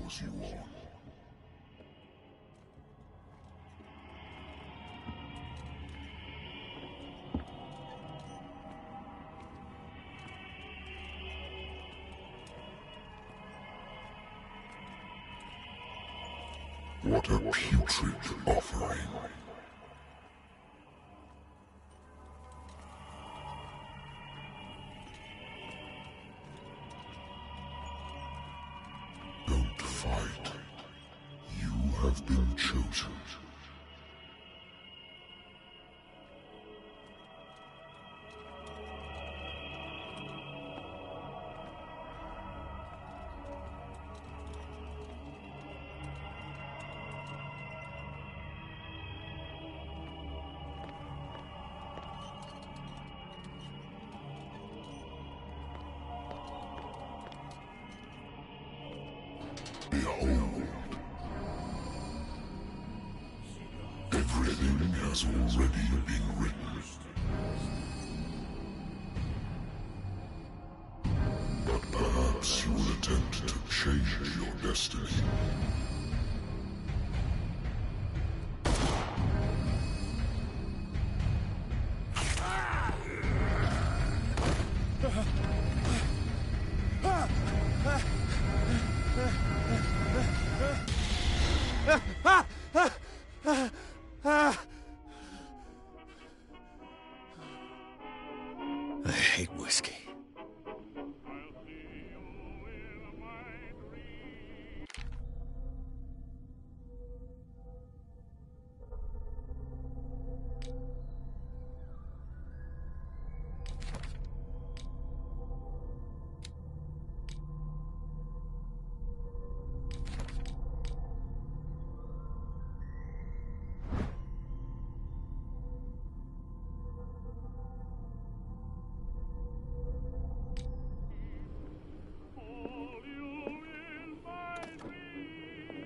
spurs you on. What a putrid offering. Don't fight. You have been chosen. Behold. Everything has already been written. But perhaps you will attempt to change your destiny. I hate whiskey.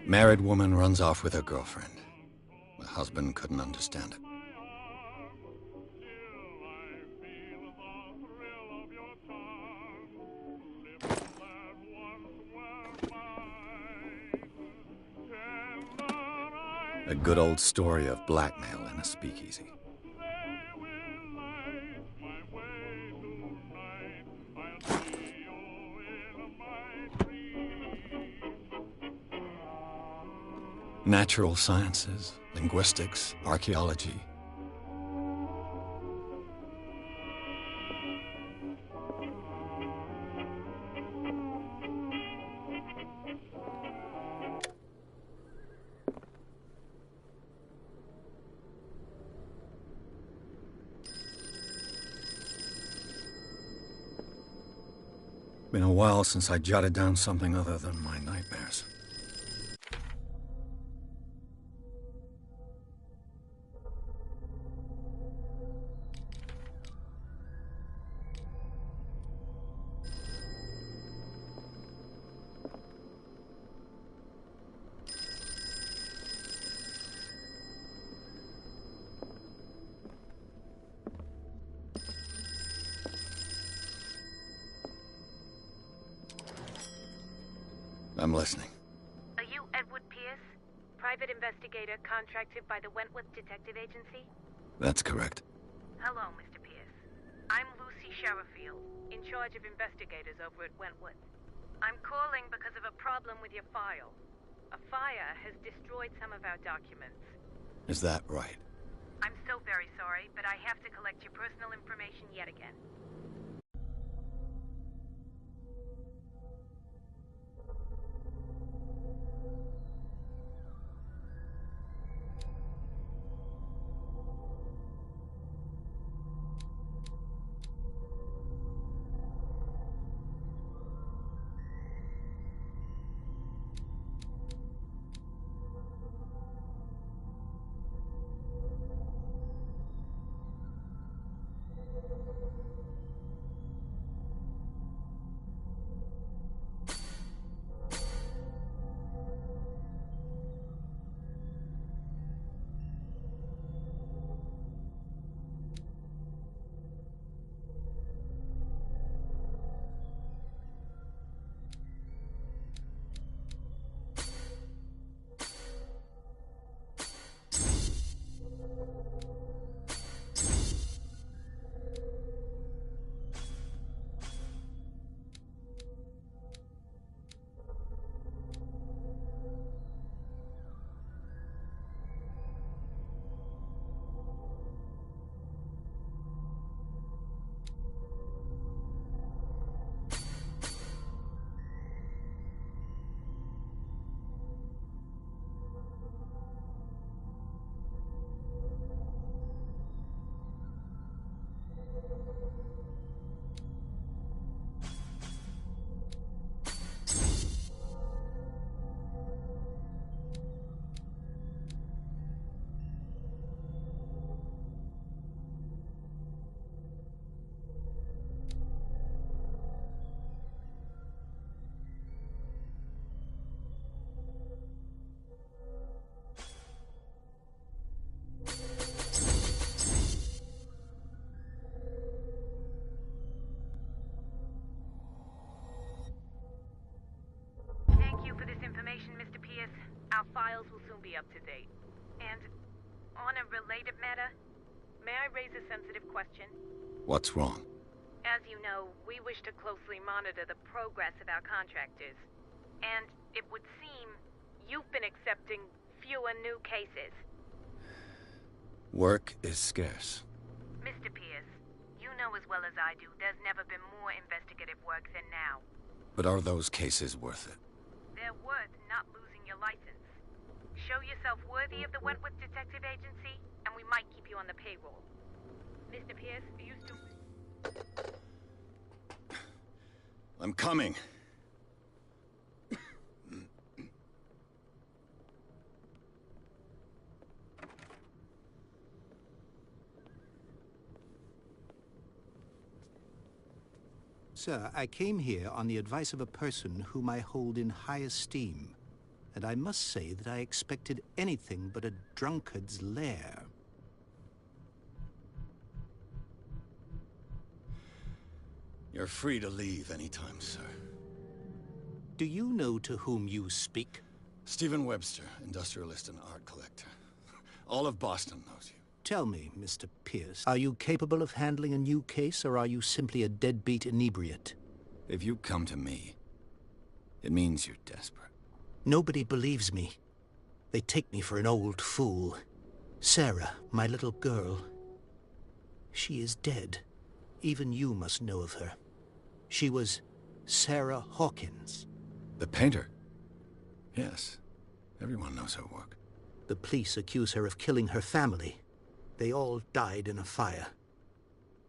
Married woman runs off with her girlfriend. The husband couldn't understand it. A good old story of blackmail in a speakeasy. Natural sciences, linguistics, archaeology. Been a while since I jotted down something other than my nightmares. I'm listening. Are you Edward Pierce, private investigator contracted by the Wentworth Detective Agency? That's correct. Hello, Mr. Pierce. I'm Lucy Sherifield, in charge of investigators over at Wentworth. I'm calling because of a problem with your file. A fire has destroyed some of our documents. Is that right? I'm so very sorry, but I have to collect your personal information yet again. up to date. And on a related matter, may I raise a sensitive question? What's wrong? As you know, we wish to closely monitor the progress of our contractors. And it would seem you've been accepting fewer new cases. Work is scarce. Mr. Pierce, you know as well as I do there's never been more investigative work than now. But are those cases worth it? They're worth not losing your license. Show yourself worthy of the Wentworth Detective Agency, and we might keep you on the payroll. Mr. Pierce, are you still... I'm coming. Sir, I came here on the advice of a person whom I hold in high esteem, and I must say that I expected anything but a drunkard's lair. You're free to leave anytime, sir. Do you know to whom you speak? Stephen Webster, industrialist and art collector. All of Boston knows you. Tell me, Mr. Pierce, are you capable of handling a new case, or are you simply a deadbeat inebriate? If you come to me, it means you're desperate. Nobody believes me. They take me for an old fool. Sarah, my little girl, she is dead. Even you must know of her. She was Sarah Hawkins. The painter? Yes. Everyone knows her work. The police accuse her of killing her family. They all died in a fire.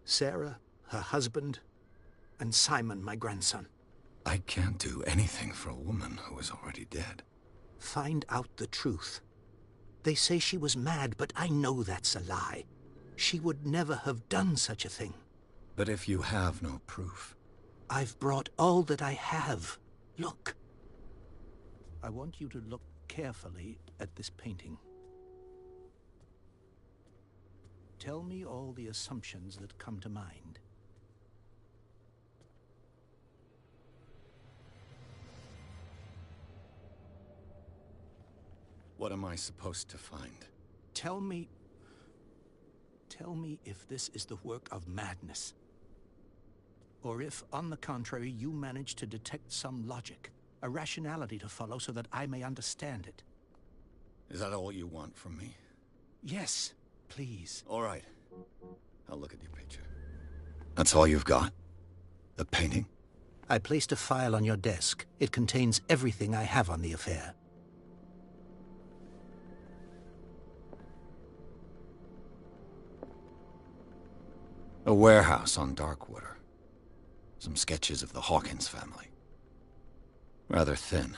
Sarah, her husband, and Simon, my grandson. I can't do anything for a woman who is already dead. Find out the truth. They say she was mad, but I know that's a lie. She would never have done such a thing. But if you have no proof... I've brought all that I have. Look. I want you to look carefully at this painting. Tell me all the assumptions that come to mind. What am I supposed to find? Tell me if this is the work of madness. Or if, on the contrary, you manage to detect some logic, a rationality to follow so that I may understand it. Is that all you want from me? Yes, please. All right. I'll look at your picture. That's all you've got? The painting? I placed a file on your desk. It contains everything I have on the affair. A warehouse on Darkwater. Some sketches of the Hawkins family. Rather thin.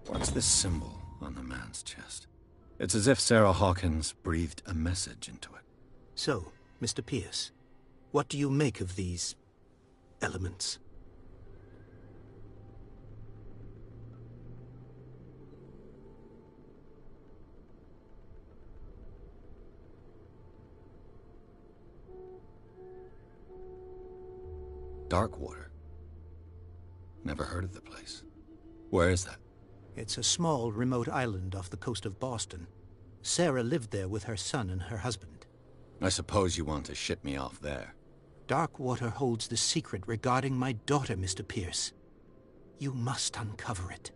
What's this symbol on the man's chest? It's as if Sarah Hawkins breathed a message into it. So, Mr. Pierce, what do you make of these elements? Darkwater. Never heard of the place. Where is that? It's a small, remote island off the coast of Boston. Sarah lived there with her son and her husband. I suppose you want to ship me off there. Darkwater holds the secret regarding my daughter, Mr. Pierce. You must uncover it.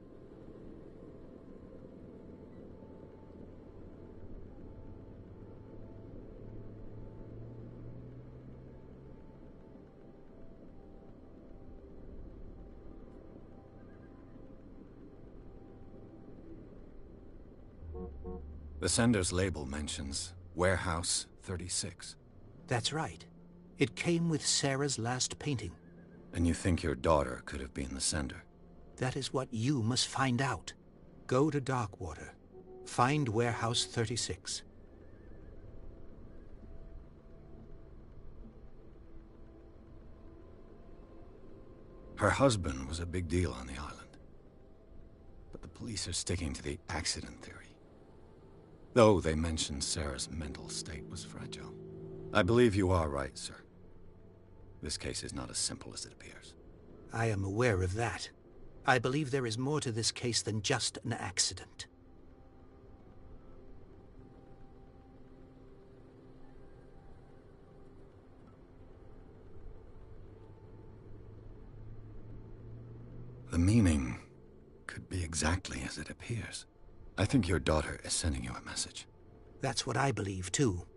The sender's label mentions Warehouse 36. That's right. It came with Sarah's last painting. And you think your daughter could have been the sender? That is what you must find out. Go to Darkwater. Find Warehouse 36. Her husband was a big deal on the island. police are sticking to the accident theory. Though they mentioned Sarah's mental state was fragile. I believe you are right, sir. This case is not as simple as it appears. I am aware of that. I believe there is more to this case than just an accident. The meaning could be exactly as it appears. I think your daughter is sending you a message. That's what I believe, too.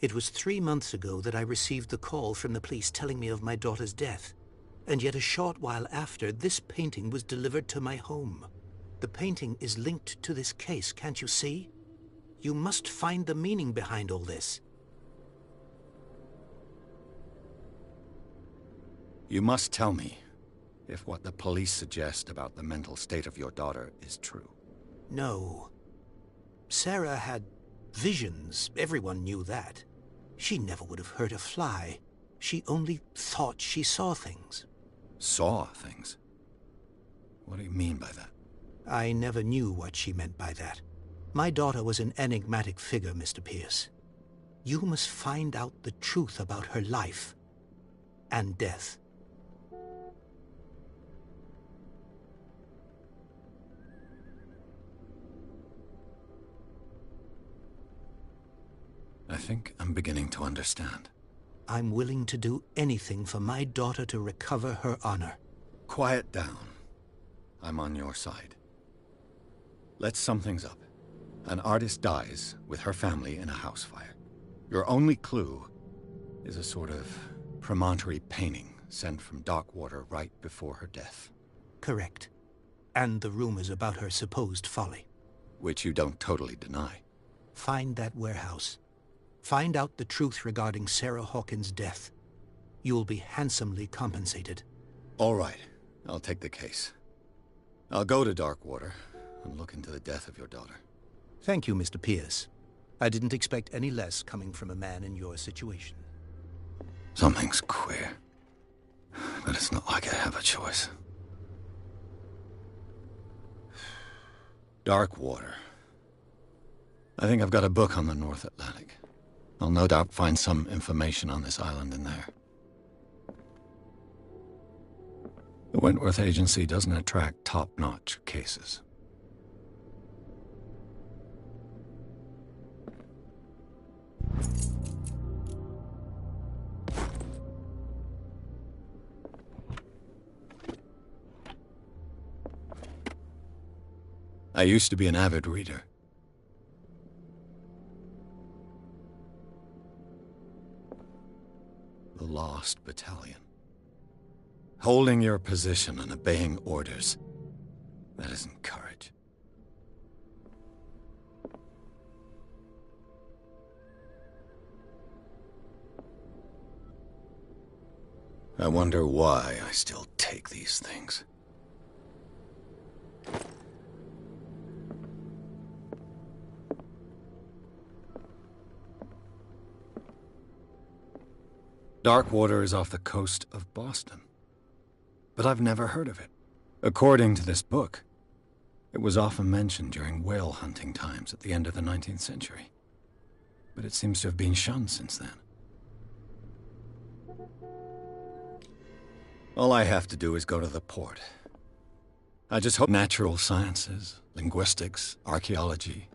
It was 3 months ago that I received the call from the police telling me of my daughter's death. And yet a short while after, this painting was delivered to my home. The painting is linked to this case, can't you see? You must find the meaning behind all this. You must tell me if what the police suggest about the mental state of your daughter is true. No. Sarah had visions. Everyone knew that. She never would have hurt a fly. She only thought she saw things. Saw things? What do you mean by that? I never knew what she meant by that. My daughter was an enigmatic figure, Mr. Pierce. You must find out the truth about her life and death. I think I'm beginning to understand. I'm willing to do anything for my daughter to recover her honor. Quiet down. I'm on your side. Let's sum things up. An artist dies with her family in a house fire. Your only clue is a sort of promontory painting sent from Darkwater right before her death. Correct. And the rumors about her supposed folly. Which you don't totally deny. Find that warehouse. Find out the truth regarding Sarah Hawkins' death. You'll be handsomely compensated. All right. I'll take the case. I'll go to Darkwater and look into the death of your daughter. Thank you, Mr. Pierce. I didn't expect any less coming from a man in your situation. Something's queer. But it's not like I have a choice. Darkwater. I think I've got a book on the North Atlantic. I'll no doubt find some information on this island in there. The Wentworth Agency doesn't attract top-notch cases. I used to be an avid reader. The Lost Battalion. Holding your position and obeying orders. That isn't courage. I wonder why I still take these things. Darkwater is off the coast of Boston. But I've never heard of it. According to this book, it was often mentioned during whale hunting times at the end of the 19th century. But it seems to have been shunned since then. All I have to do is go to the port. I just hope natural sciences, linguistics, archaeology,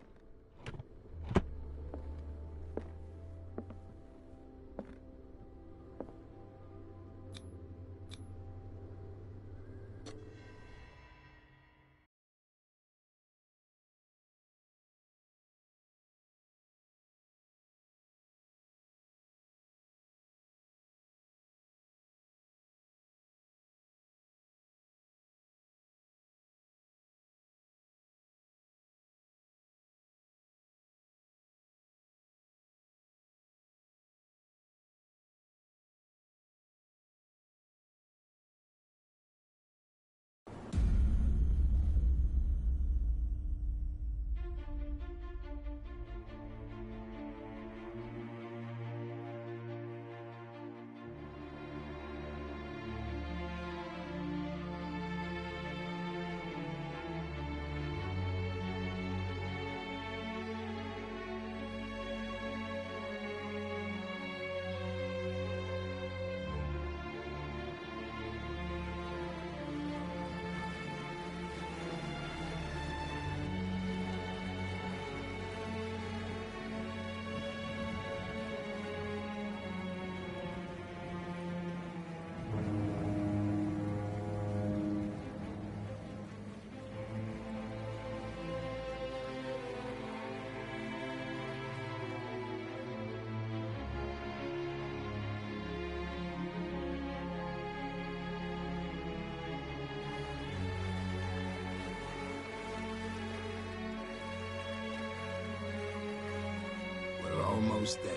almost there.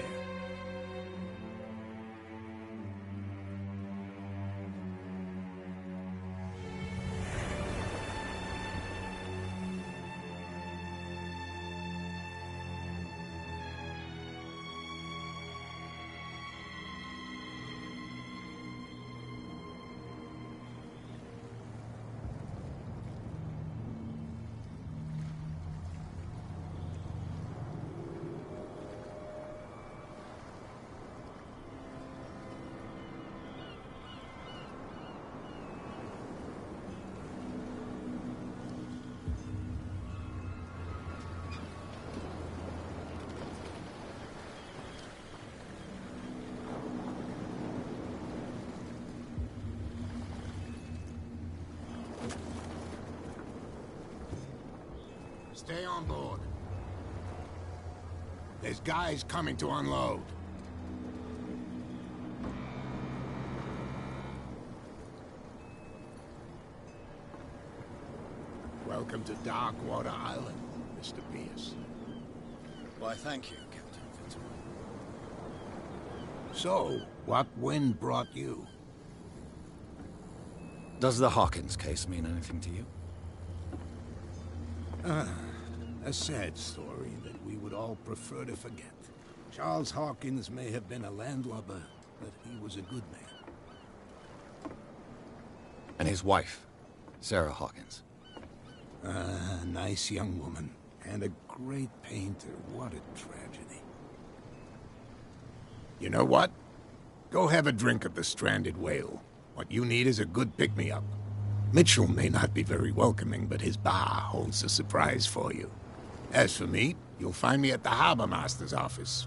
Stay on board. There's guys coming to unload. Welcome to Darkwater Island, Mr. Pierce. Why, thank you, Captain Fitzroy. So, what wind brought you? Does the Hawkins case mean anything to you? A sad story that we would all prefer to forget. Charles Hawkins may have been a landlubber, but he was a good man. And his wife, Sarah Hawkins. A nice young woman, and a great painter. What a tragedy. You know what? Go have a drink at the Stranded Whale. What you need is a good pick-me-up. Mitchell may not be very welcoming, but his bar holds a surprise for you. As for me, you'll find me at the Harbor Master's office.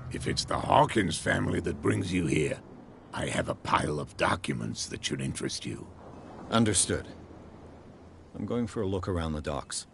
If it's the Hawkins family that brings you here, I have a pile of documents that should interest you. Understood. I'm going for a look around the docks.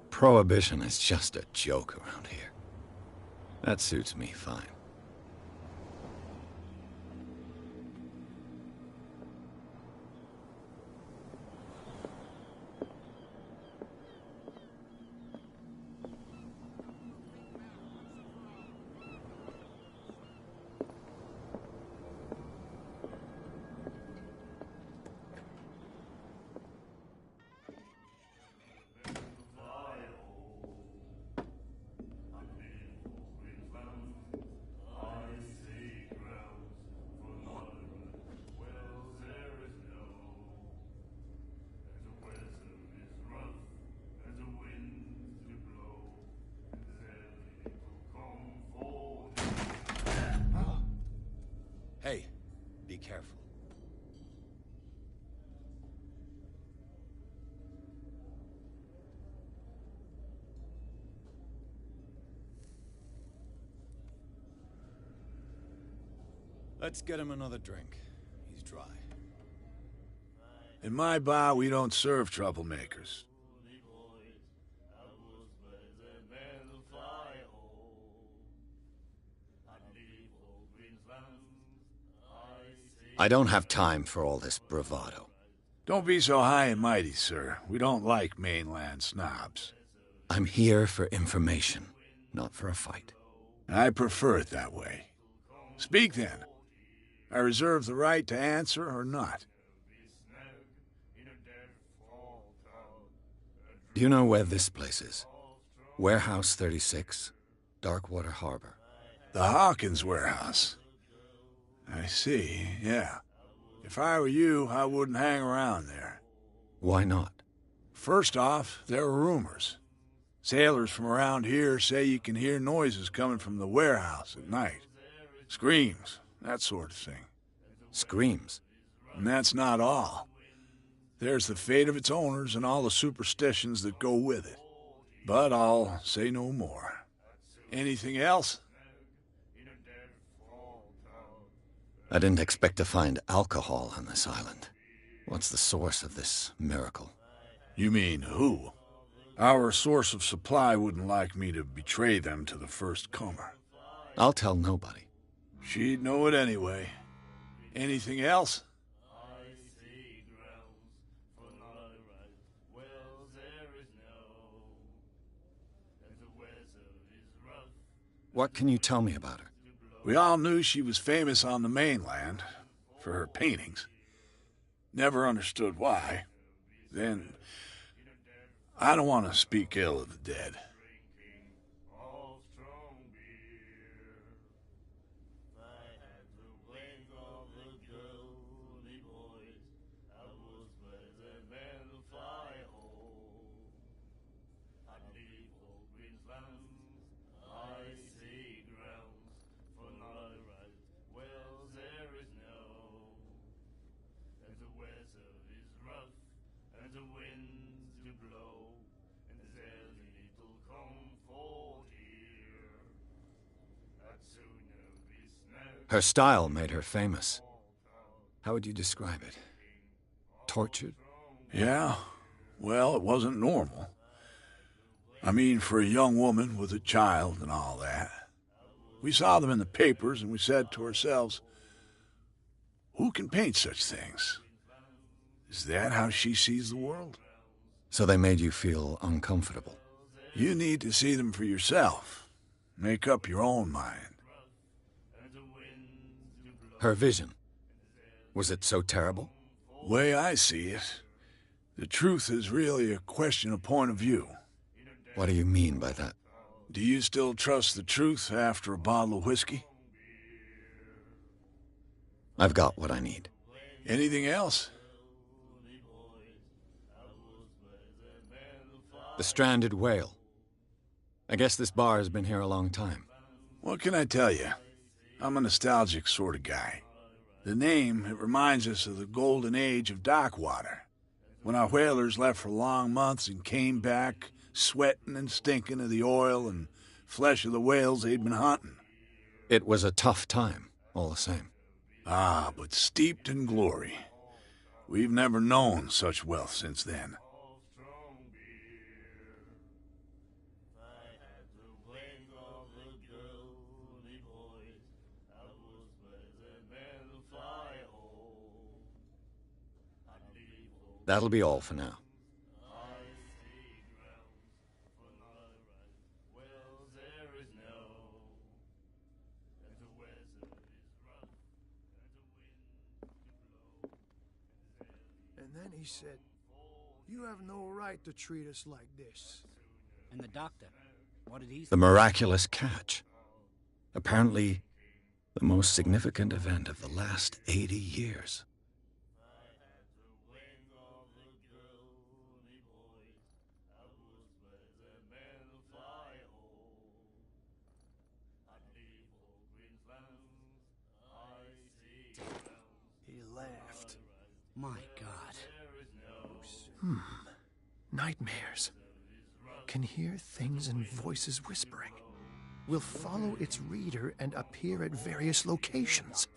Prohibition is just a joke around here. That suits me fine. Hey, be careful. Let's get him another drink. He's dry. In my bar, we don't serve troublemakers. I don't have time for all this bravado. Don't be so high and mighty, sir. We don't like mainland snobs. I'm here for information, not for a fight. I prefer it that way. Speak then. I reserve the right to answer or not. Do you know where this place is? Warehouse 36, Darkwater Harbor. The Hawkins warehouse. I see, yeah. If I were you, I wouldn't hang around there. Why not? First off, there are rumors. Sailors from around here say you can hear noises coming from the warehouse at night. Screams, that sort of thing. Screams? And that's not all. There's the fate of its owners and all the superstitions that go with it. But I'll say no more. Anything else? I didn't expect to find alcohol on this island. What's the source of this miracle? You mean who? Our source of supply wouldn't like me to betray them to the first comer. I'll tell nobody. She'd know it anyway. Anything else? What can you tell me about her? We all knew she was famous on the mainland for her paintings. Never understood why. Then, I don't want to speak ill of the dead. Her style made her famous. How would you describe it? Tortured? Yeah, well, it wasn't normal. I mean, for a young woman with a child and all that. We saw them in the papers and we said to ourselves, who can paint such things? Is that how she sees the world? So they made you feel uncomfortable? You need to see them for yourself. Make up your own mind. Her vision. Was it so terrible? Way I see it, the truth is really a question of point of view. What do you mean by that? Do you still trust the truth after a bottle of whiskey? I've got what I need. Anything else? The stranded whale. I guess this bar has been here a long time. What can I tell you? I'm a nostalgic sort of guy. The name, it reminds us of the golden age of dockwater, when our whalers left for long months and came back sweating and stinking of the oil and flesh of the whales they'd been hunting. It was a tough time, all the same. Ah, but steeped in glory. We've never known such wealth since then. That'll be all for now. And then he said, "You have no right to treat us like this." And the doctor, what did he say? The miraculous catch. Apparently, the most significant event of the last 80 years. He laughed. My God. Nightmares. Can hear things and voices whispering. Will follow its reader and appear at various locations.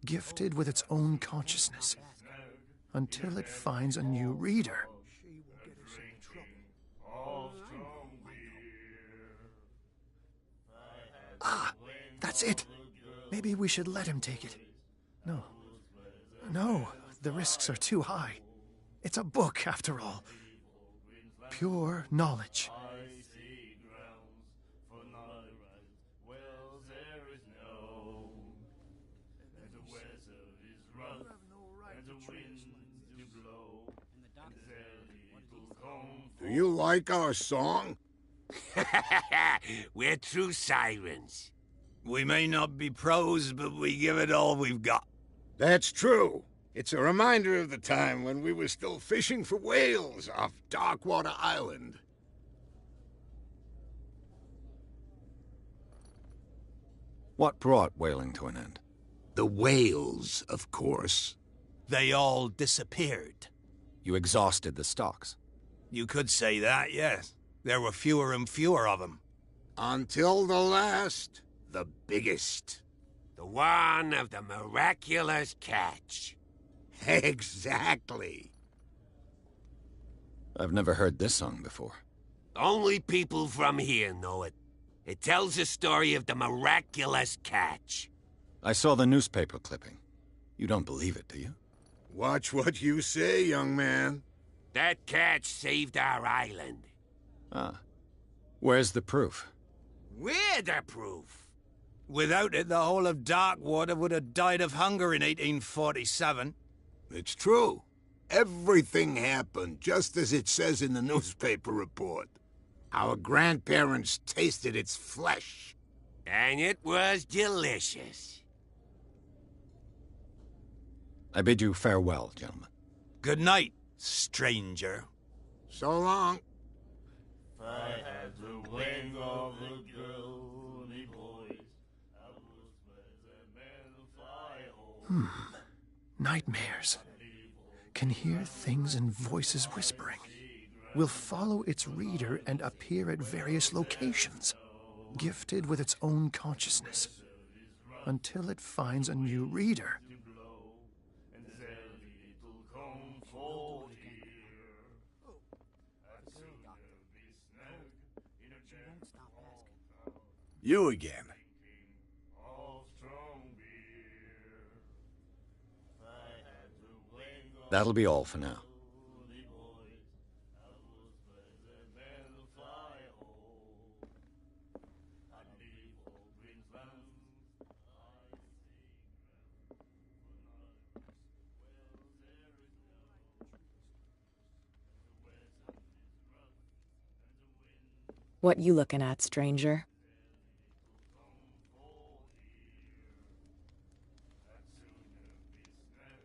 gifted with its own consciousness, until it finds a new reader. Ah, that's it. Maybe we should let him take it. No, the risks are too high. It's a book, after all. Pure knowledge. Do you like our song? We're true sirens. We may not be pros, but we give it all we've got. That's true. It's a reminder of the time when we were still fishing for whales off Darkwater Island. What brought whaling to an end? The whales, of course. They all disappeared. You exhausted the stocks. You could say that, yes. There were fewer and fewer of them. Until the last, the biggest. The one of the miraculous catch. Exactly. I've never heard this song before. Only people from here know it. It tells the story of the miraculous catch. I saw the newspaper clipping. You don't believe it, do you? Watch what you say, young man. That catch saved our island. Ah. Where's the proof? We're the proof. Without it, the whole of Darkwater would have died of hunger in 1847. It's true. Everything happened just as it says in the newspaper report. Our grandparents tasted its flesh. And it was delicious. I bid you farewell, gentlemen. Good night, stranger. So long. If I had the wing of the girly boys, I would spread a man fly home. Nightmares. Can hear things and voices whispering. Will follow its reader and appear at various locations, gifted with its own consciousness, until it finds a new reader. You again. That'll be all for now. What you looking at, stranger?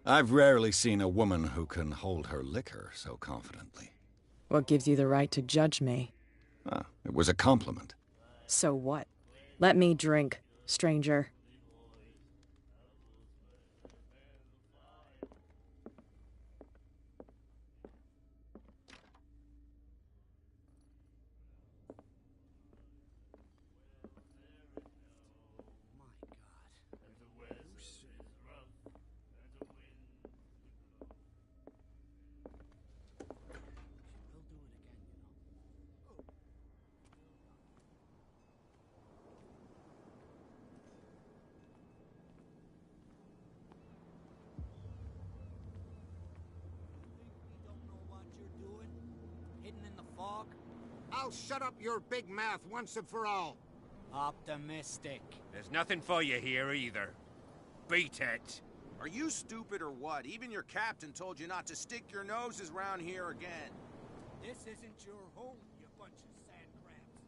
I've rarely seen a woman who can hold her liquor so confidently. What gives you the right to judge me? Ah, it was a compliment. So what? Let me drink, stranger. I'll shut up your big mouth once and for all. Optimistic. There's nothing for you here either. Beat it. Are you stupid or what? Even your captain told you not to stick your noses around here again. This isn't your home, you bunch of sand crabs.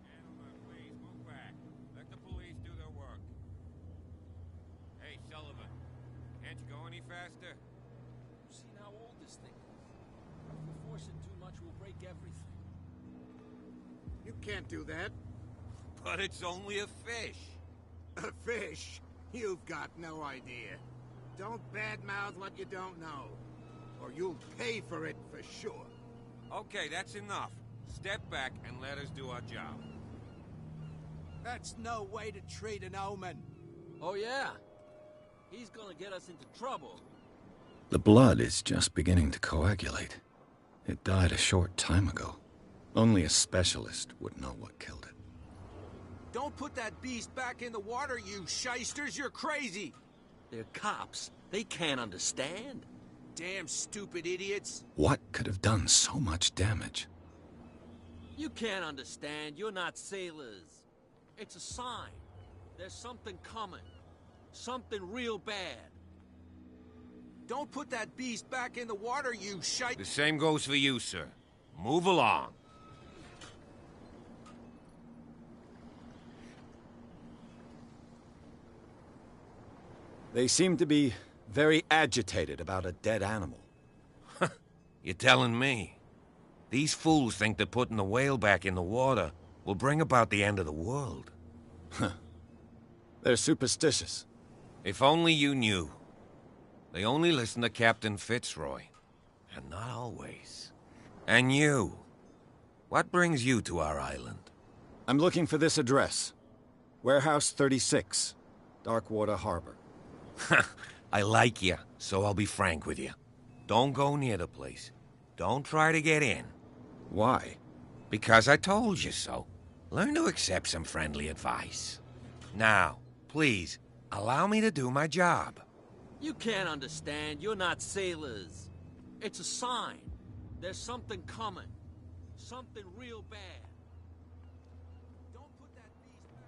Gentlemen, please move back. Let the police do their work. Hey, Sullivan. Can't you go any faster? You've seen how old this thing is. If we force it too much, we'll break everything. You can't do that. But it's only a fish. A fish? You've got no idea. Don't badmouth what you don't know, or you'll pay for it for sure. Okay, that's enough. Step back and let us do our job. That's no way to treat an omen. Oh, yeah? He's gonna get us into trouble. The blood is just beginning to coagulate. It died a short time ago. Only a specialist would know what killed it. Don't put that beast back in the water, you shysters! You're crazy! They're cops. They can't understand. Damn stupid idiots! What could have done so much damage? You can't understand. You're not sailors. It's a sign. There's something coming. Something real bad. Don't put that beast back in the water, you shite— The same goes for you, sir. Move along. They seem to be very agitated about a dead animal. You're telling me? These fools think that putting the whale back in the water will bring about the end of the world. They're superstitious. If only you knew. They only listen to Captain Fitzroy. And not always. And you. What brings you to our island? I'm looking for this address. Warehouse 36, Darkwater Harbor. I like you, so I'll be frank with you. Don't go near the place. Don't try to get in. Why? Because I told you so. Learn to accept some friendly advice. Now, please, allow me to do my job. You can't understand. You're not sailors. It's a sign. There's something coming. Something real bad. Don't put that beast back—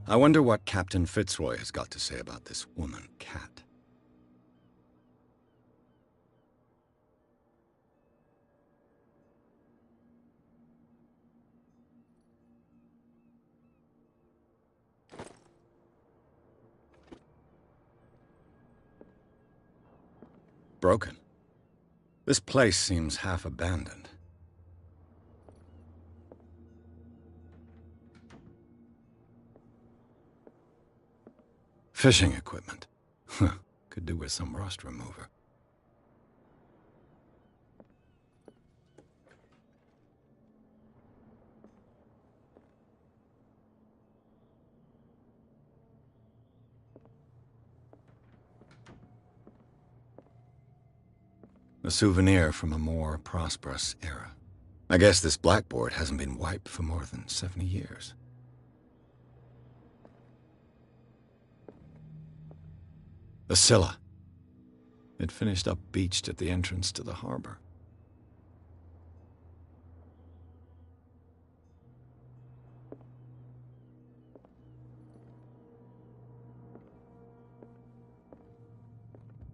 I wonder what Captain Fitzroy has got to say about this woman, Cat. Broken. This place seems half abandoned. Fishing equipment. Could do with some rust remover. A souvenir from a more prosperous era. I guess this blackboard hasn't been wiped for more than 70 years. The Scylla. It finished up beached at the entrance to the harbor.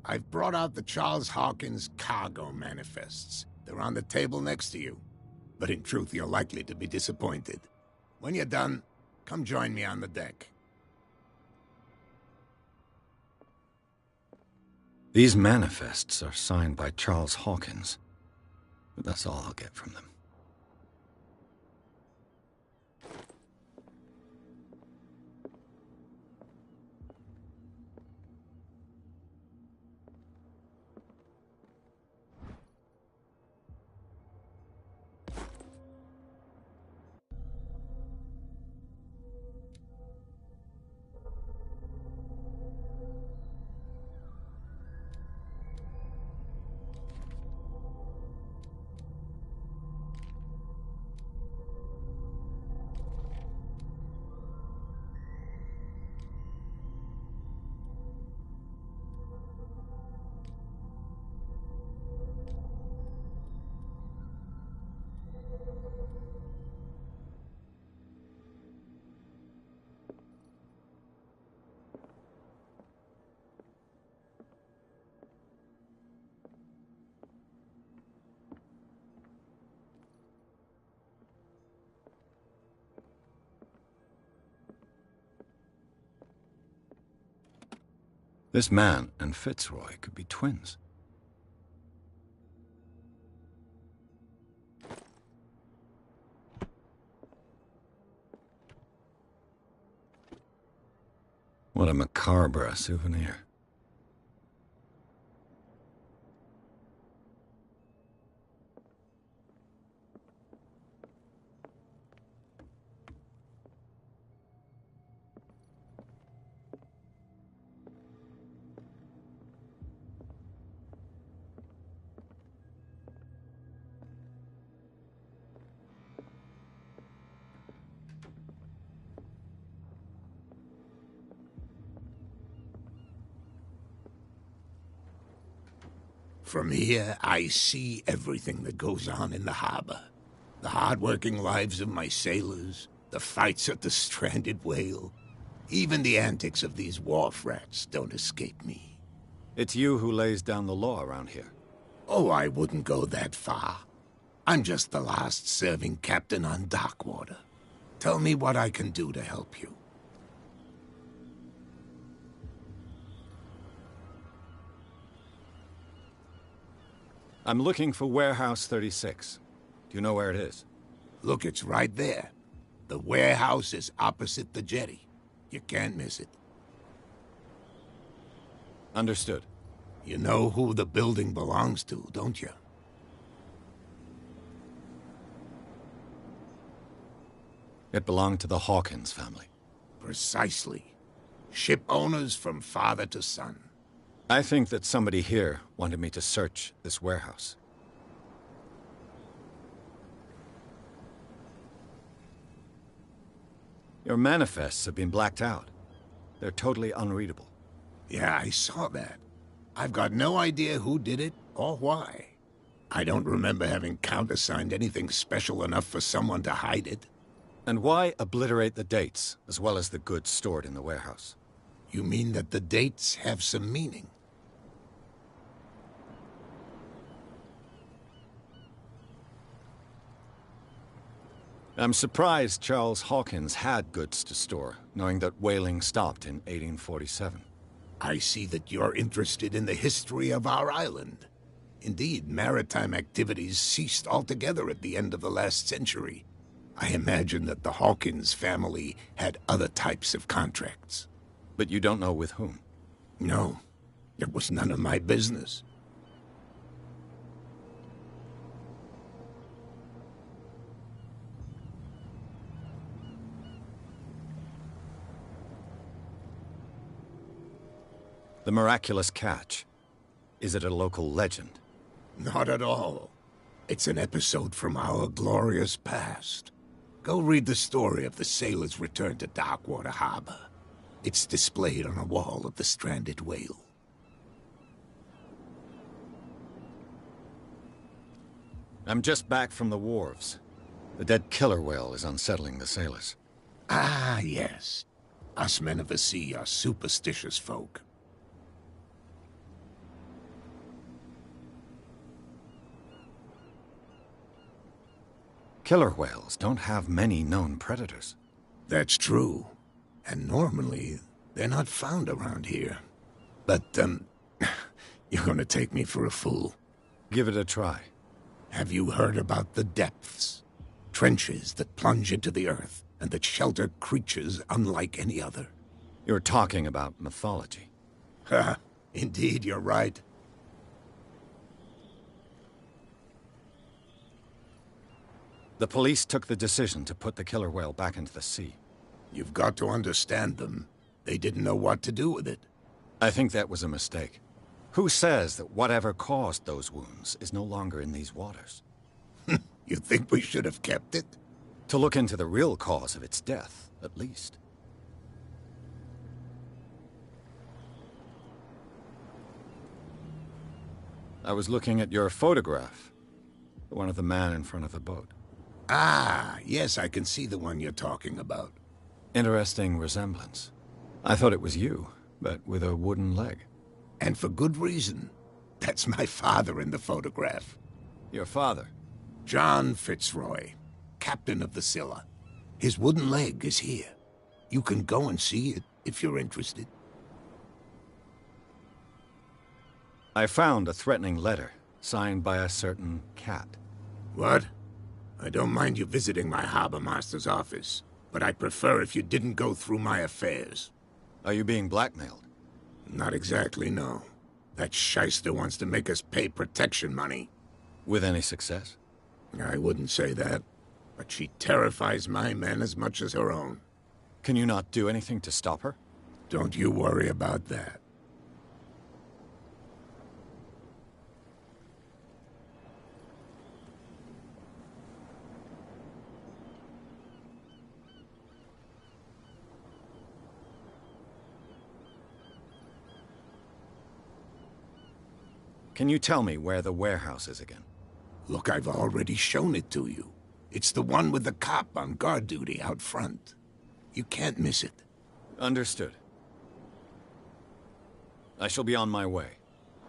I've brought out the Charles Hawkins cargo manifests. They're on the table next to you. But in truth, you're likely to be disappointed. When you're done, come join me on the deck. These manifests are signed by Charles Hawkins, but that's all I'll get from them. This man and Fitzroy could be twins. What a macabre souvenir. From here, I see everything that goes on in the harbor. The hard-working lives of my sailors, the fights at the stranded whale. Even the antics of these wharf rats don't escape me. It's you who lays down the law around here. Oh, I wouldn't go that far. I'm just the last serving captain on Darkwater. Tell me what I can do to help you. I'm looking for Warehouse 36. Do you know where it is? Look, it's right there. The warehouse is opposite the jetty. You can't miss it. Understood. You know who the building belongs to, don't you? It belonged to the Hawkins family. Precisely. Ship owners from father to son. I think that somebody here wanted me to search this warehouse. Your manifests have been blacked out. They're totally unreadable. Yeah, I saw that. I've got no idea who did it or why. I don't remember having countersigned anything special enough for someone to hide it. And why obliterate the dates, as well as the goods stored in the warehouse? You mean that the dates have some meaning? I'm surprised Charles Hawkins had goods to store, knowing that whaling stopped in 1847. I see that you're interested in the history of our island. Indeed, maritime activities ceased altogether at the end of the last century. I imagine that the Hawkins family had other types of contracts. But you don't know with whom? No, it was none of my business. The miraculous catch. Is it a local legend? Not at all. It's an episode from our glorious past. Go read the story of the sailor's return to Darkwater Harbor. It's displayed on a wall of the stranded whale. I'm just back from the wharves. The dead killer whale is unsettling the sailors. Ah, yes. Us men of the sea are superstitious folk. Killer whales don't have many known predators. That's true. And normally, they're not found around here. But, you're gonna take me for a fool. Give it a try. Have you heard about the depths? Trenches that plunge into the earth, and that shelter creatures unlike any other. You're talking about mythology. Ha! Indeed, you're right. The police took the decision to put the killer whale back into the sea. You've got to understand them. They didn't know what to do with it. I think that was a mistake. Who says that whatever caused those wounds is no longer in these waters? You think we should have kept it? To look into the real cause of its death, at least. I was looking at your photograph. The one of the man in front of the boat. Ah, yes, I can see the one you're talking about. Interesting resemblance. I thought it was you, but with a wooden leg. And for good reason. That's my father in the photograph. Your father? John Fitzroy, captain of the Scylla. His wooden leg is here. You can go and see it if you're interested. I found a threatening letter, signed by a certain cat. What? I don't mind you visiting my harbor master's office, but I'd prefer if you didn't go through my affairs. Are you being blackmailed? Not exactly, no. That shyster wants to make us pay protection money. With any success? I wouldn't say that, but she terrifies my men as much as her own. Can you not do anything to stop her? Don't you worry about that. Can you tell me where the warehouse is again? Look, I've already shown it to you. It's the one with the cop on guard duty out front. You can't miss it. Understood. I shall be on my way.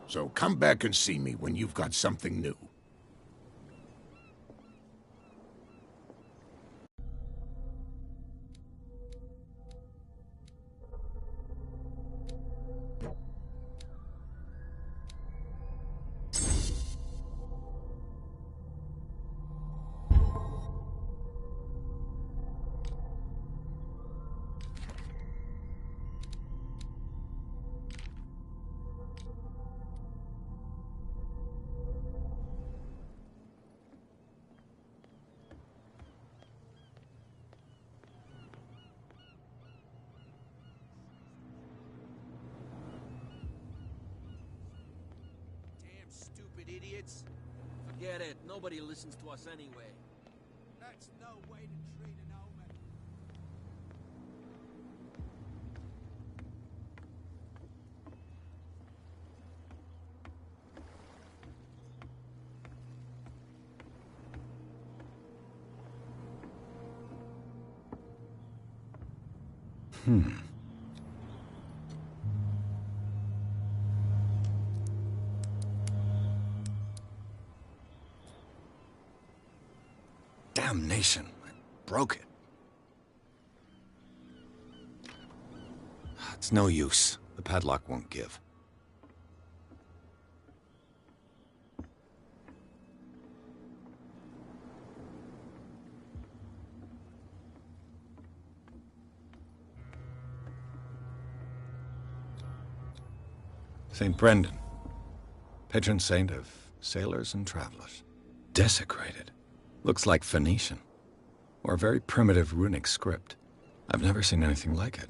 So come back and see me when you've got something new. Idiots. Forget it. Nobody listens to us anyway. That's no way to treat an omen. Damnation. I broke it. It's no use. The padlock won't give. St. Brendan, patron saint of sailors and travelers. Desecrated. Looks like Phoenician, or a very primitive runic script. I've never seen anything like it.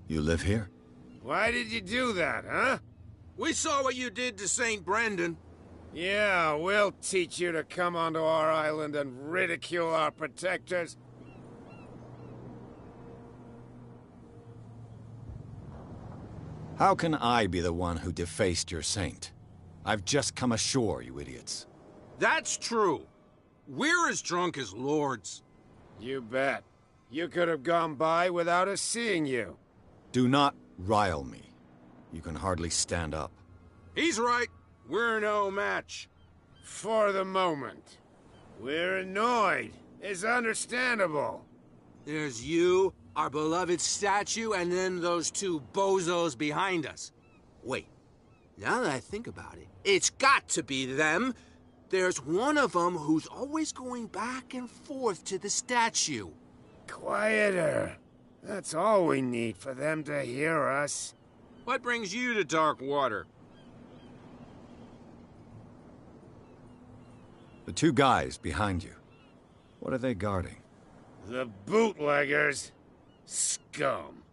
You live here? Why did you do that, huh? We saw what you did to St. Brendan. Yeah, we'll teach you to come onto our island and ridicule our protectors. How can I be the one who defaced your saint? I've just come ashore, you idiots. That's true. We're as drunk as lords. You bet. You could have gone by without us seeing you. Do not rile me. You can hardly stand up. He's right. We're no match. For the moment. We're annoyed. It's understandable. There's you, Our beloved statue, and then those two bozos behind us. Wait, now that I think about it, it's got to be them. There's one of them who's always going back and forth to the statue. Quieter. That's all we need for them to hear us. What brings you to dark water? The two guys behind you. What are they guarding? The bootleggers. Scum.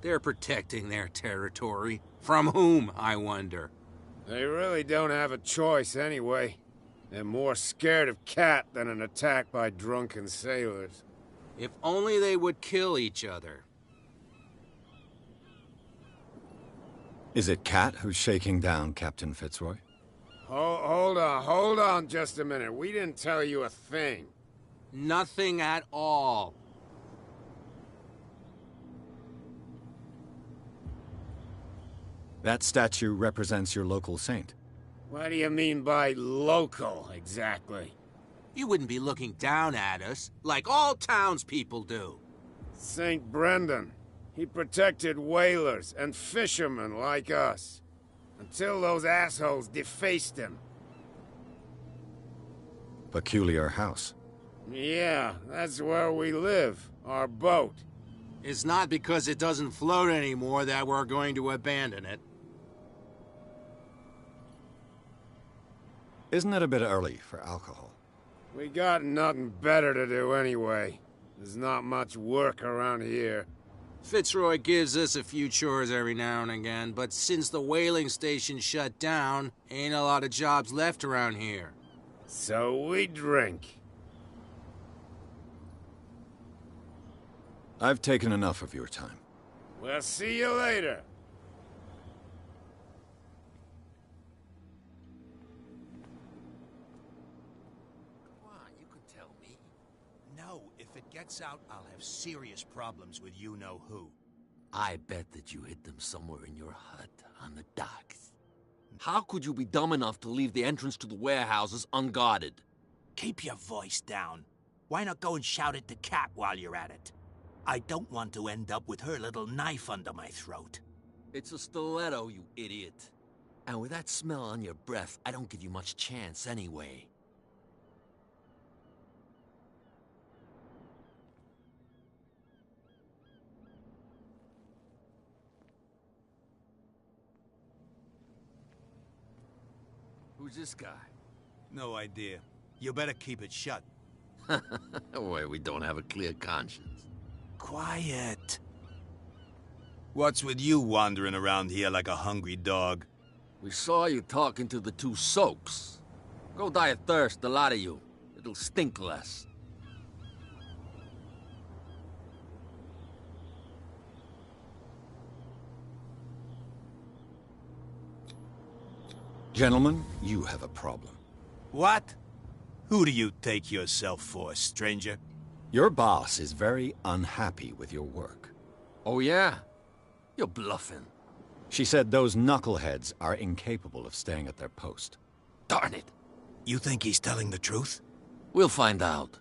They're protecting their territory. From whom, I wonder? They really don't have a choice anyway. They're more scared of Cat than an attack by drunken sailors. If only they would kill each other. Is it Cat who's shaking down Captain Fitzroy? Hold on just a minute. We didn't tell you a thing. Nothing at all. That statue represents your local saint. What do you mean by local, exactly? You wouldn't be looking down at us, like all townspeople do. St. Brendan. He protected whalers and fishermen like us. Until those assholes defaced him. Peculiar house. Yeah, that's where we live. Our boat. It's not because it doesn't float anymore that we're going to abandon it. Isn't it a bit early for alcohol? We got nothing better to do anyway. There's not much work around here. Fitzroy gives us a few chores every now and again, but since the whaling station shut down, ain't a lot of jobs left around here. So we drink. I've taken enough of your time. We'll see you later. Come on, you can tell me. No, if it gets out, I'll have serious problems with you-know-who. I bet that you hid them somewhere in your hut on the docks. How could you be dumb enough to leave the entrance to the warehouses unguarded? Keep your voice down. Why not go and shout at the cat while you're at it? I don't want to end up with her little knife under my throat. It's a stiletto, you idiot. And with that smell on your breath, I don't give you much chance anyway. Who's this guy? No idea. You better keep it shut. Why, we don't have a clear conscience. Quiet. What's with you wandering around here like a hungry dog? We saw you talking to the two soaks. Go die of thirst, the lot of you. It'll stink less. Gentlemen, you have a problem. What? Who do you take yourself for, stranger? Your boss is very unhappy with your work. Oh, yeah? You're bluffing. She said those knuckleheads are incapable of staying at their post. Darn it. You think he's telling the truth? We'll find out.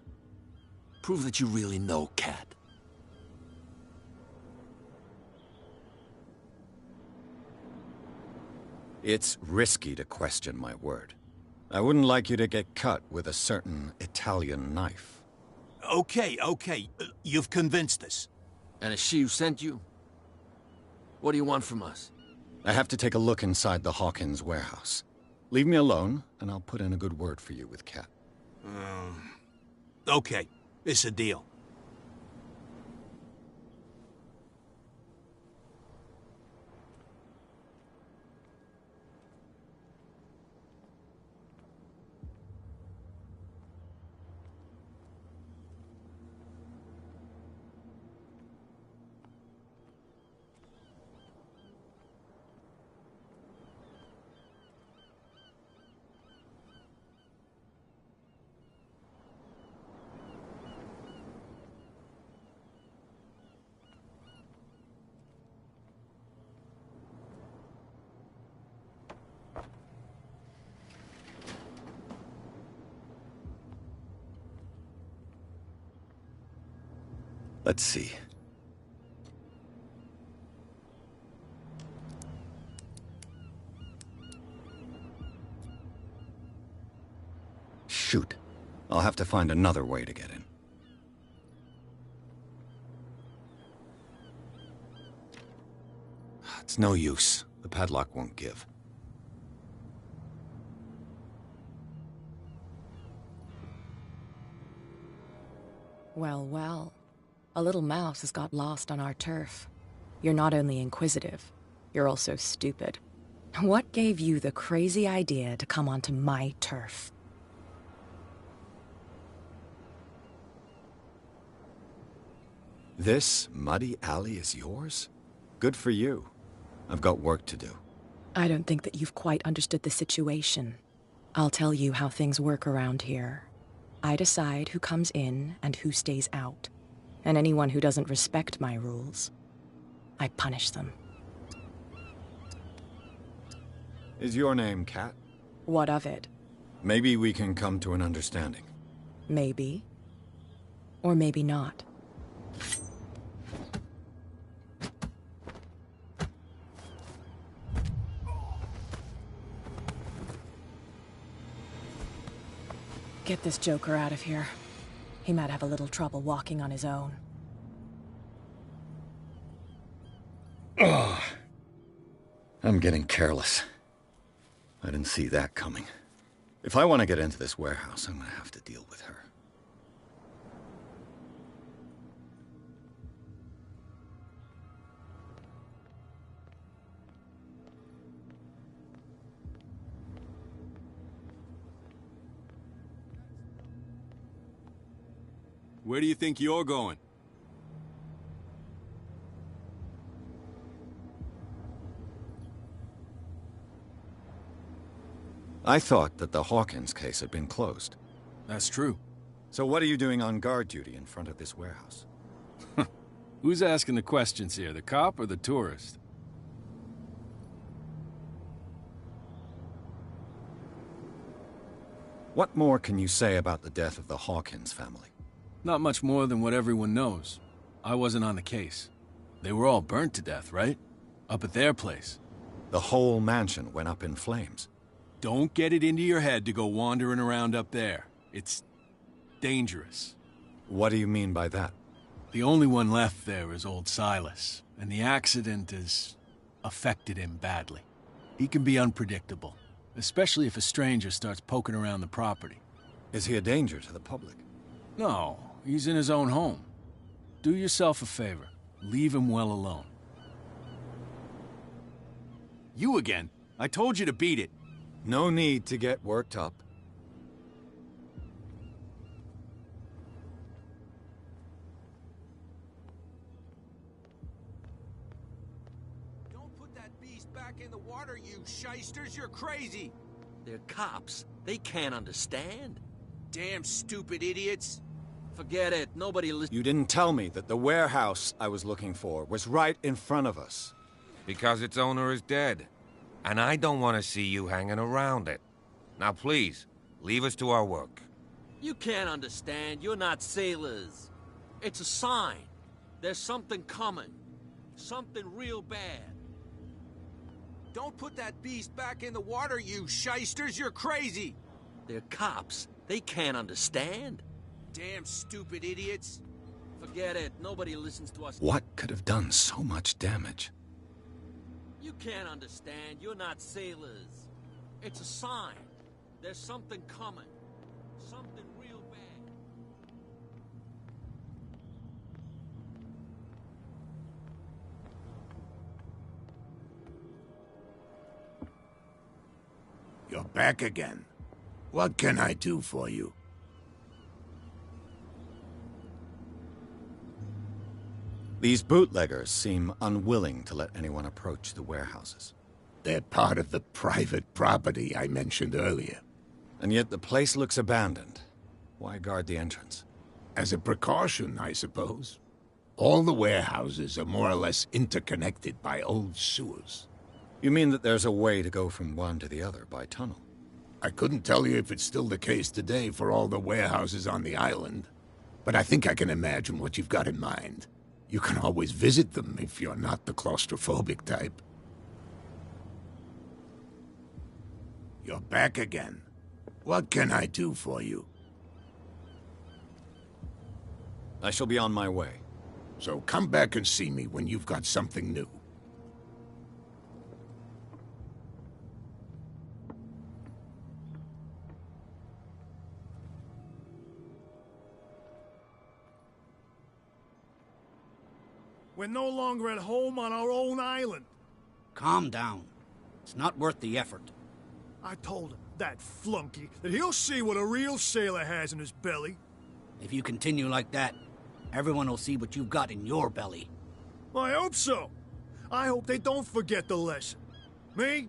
Prove that you really know Cat. It's risky to question my word. I wouldn't like you to get cut with a certain Italian knife. Okay. You've convinced us. And is she who sent you? What do you want from us? I have to take a look inside the Hawkins warehouse. Leave me alone, and I'll put in a good word for you with Cat. Okay. It's a deal. Let's see. Shoot. I'll have to find another way to get in. It's no use. The padlock won't give. Well, well. A little mouse has got lost on our turf. You're not only inquisitive, you're also stupid. What gave you the crazy idea to come onto my turf? This muddy alley is yours? Good for you. I've got work to do. I don't think that you've quite understood the situation. I'll tell you how things work around here. I decide who comes in and who stays out. And anyone who doesn't respect my rules, I punish them. Is your name Kat? What of it? Maybe we can come to an understanding. Maybe. Or maybe not. Get this joker out of here. He might have a little trouble walking on his own. Ugh. I'm getting careless. I didn't see that coming. If I want to get into this warehouse, I'm going to have to deal with her. Where do you think you're going? I thought that the Hawkins case had been closed. That's true. So what are you doing on guard duty in front of this warehouse? Who's asking the questions here, the cop or the tourist? What more can you say about the death of the Hawkins family? Not much more than what everyone knows. I wasn't on the case. They were all burnt to death, right? Up at their place. The whole mansion went up in flames. Don't get it into your head to go wandering around up there. It's dangerous. What do you mean by that? The only one left there is old Silas, and the accident has affected him badly. He can be unpredictable, especially if a stranger starts poking around the property. Is he a danger to the public? No, he's in his own home. Do yourself a favor. Leave him well alone. You again? I told you to beat it. No need to get worked up. Don't put that beast back in the water, you shysters. You're crazy. They're cops. They can't understand. Damn stupid idiots. Forget it. Nobody listens. You didn't tell me that the warehouse I was looking for was right in front of us. Because its owner is dead. And I don't want to see you hanging around it. Now please, leave us to our work. You can't understand. You're not sailors. It's a sign. There's something coming. Something real bad. Don't put that beast back in the water, you shysters. You're crazy. They're cops. They can't understand. Damn stupid idiots. Forget it. Nobody listens to us. What could have done so much damage? You can't understand. You're not sailors. It's a sign. There's something coming. Something real bad. You're back again. What can I do for you? These bootleggers seem unwilling to let anyone approach the warehouses. They're part of the private property I mentioned earlier. And yet the place looks abandoned. Why guard the entrance? As a precaution, I suppose. All the warehouses are more or less interconnected by old sewers. You mean that there's a way to go from one to the other by tunnel? I couldn't tell you if it's still the case today for all the warehouses on the island, but I think I can imagine what you've got in mind. You can always visit them if you're not the claustrophobic type. You're back again. What can I do for you? I shall be on my way. So come back and see me when you've got something new. We're no longer at home on our own island. Calm down. It's not worth the effort. I told him, that flunky, that he'll see what a real sailor has in his belly. If you continue like that, everyone will see what you've got in your belly. I hope so. I hope they don't forget the lesson. Me?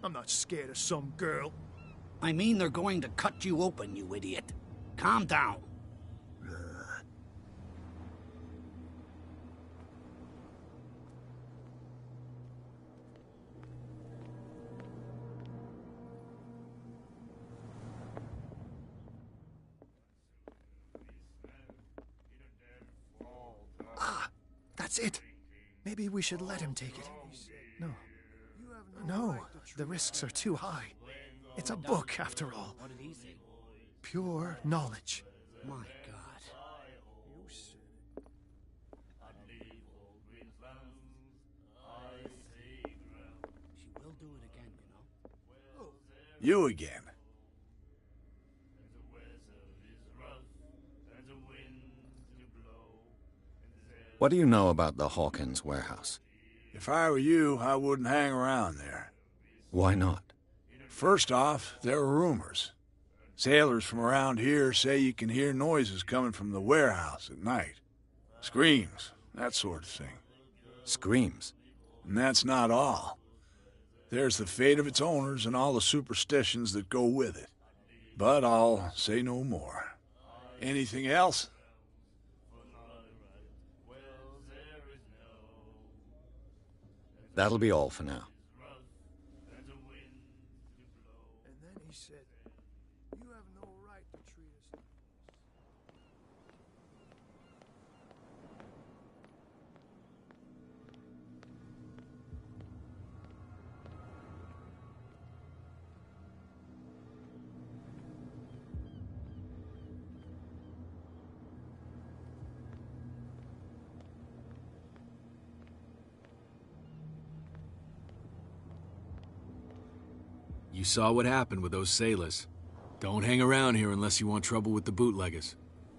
I'm not scared of some girl. I mean they're going to cut you open, you idiot. Calm down. That's it. Maybe we should let him take it. No. No, the risks are too high. It's a book, after all. What did he say? Pure knowledge. My God. She will do it again, you know. You again. What do you know about the Hawkins warehouse? If I were you, I wouldn't hang around there. Why not? First off, there are rumors. Sailors from around here say you can hear noises coming from the warehouse at night. Screams, that sort of thing. Screams? And that's not all. There's the fate of its owners and all the superstitions that go with it. But I'll say no more. Anything else? That'll be all for now. And then he said, you have no right to treat us like You saw what happened with those sailors. Don't hang around here unless you want trouble with the bootleggers.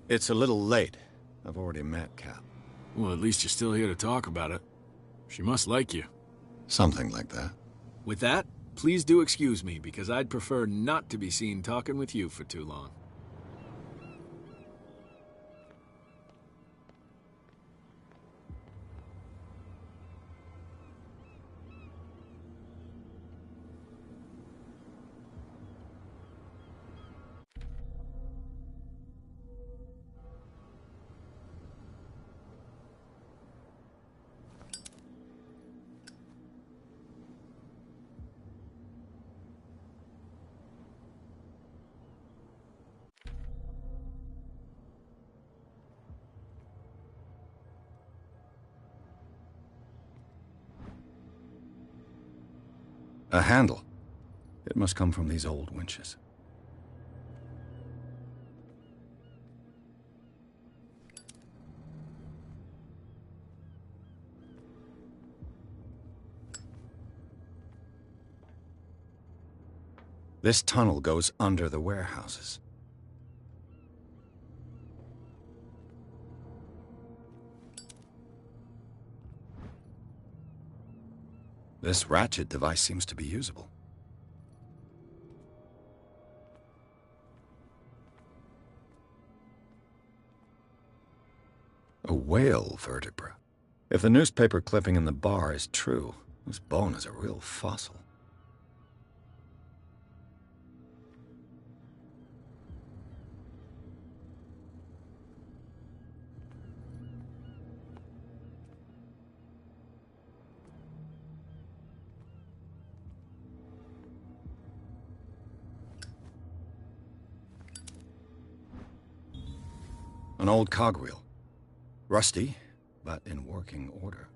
It's a little late. I've already met Cap. Well, at least you're still here to talk about it. She must like you. Something like that. With that, please do excuse me, because I'd prefer not to be seen talking with you for too long. A handle. It must come from these old winches. This tunnel goes under the warehouses. This ratchet device seems to be usable. A whale vertebra. If the newspaper clipping in the bar is true, this bone is a real fossil. An old cogwheel. Rusty, but in working order.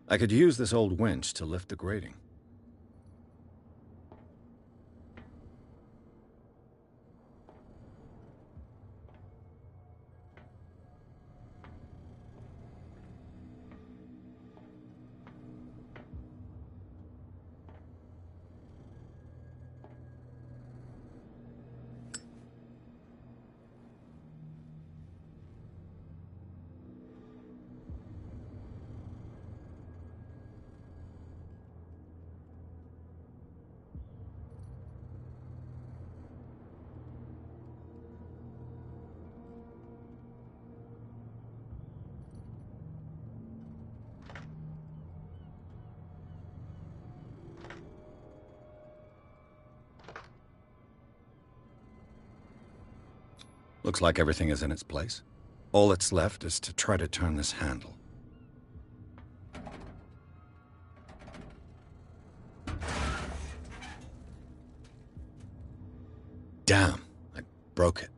I could use this old winch to lift the grating. Looks like everything is in its place. All that's left is to try to turn this handle. Damn, I broke it.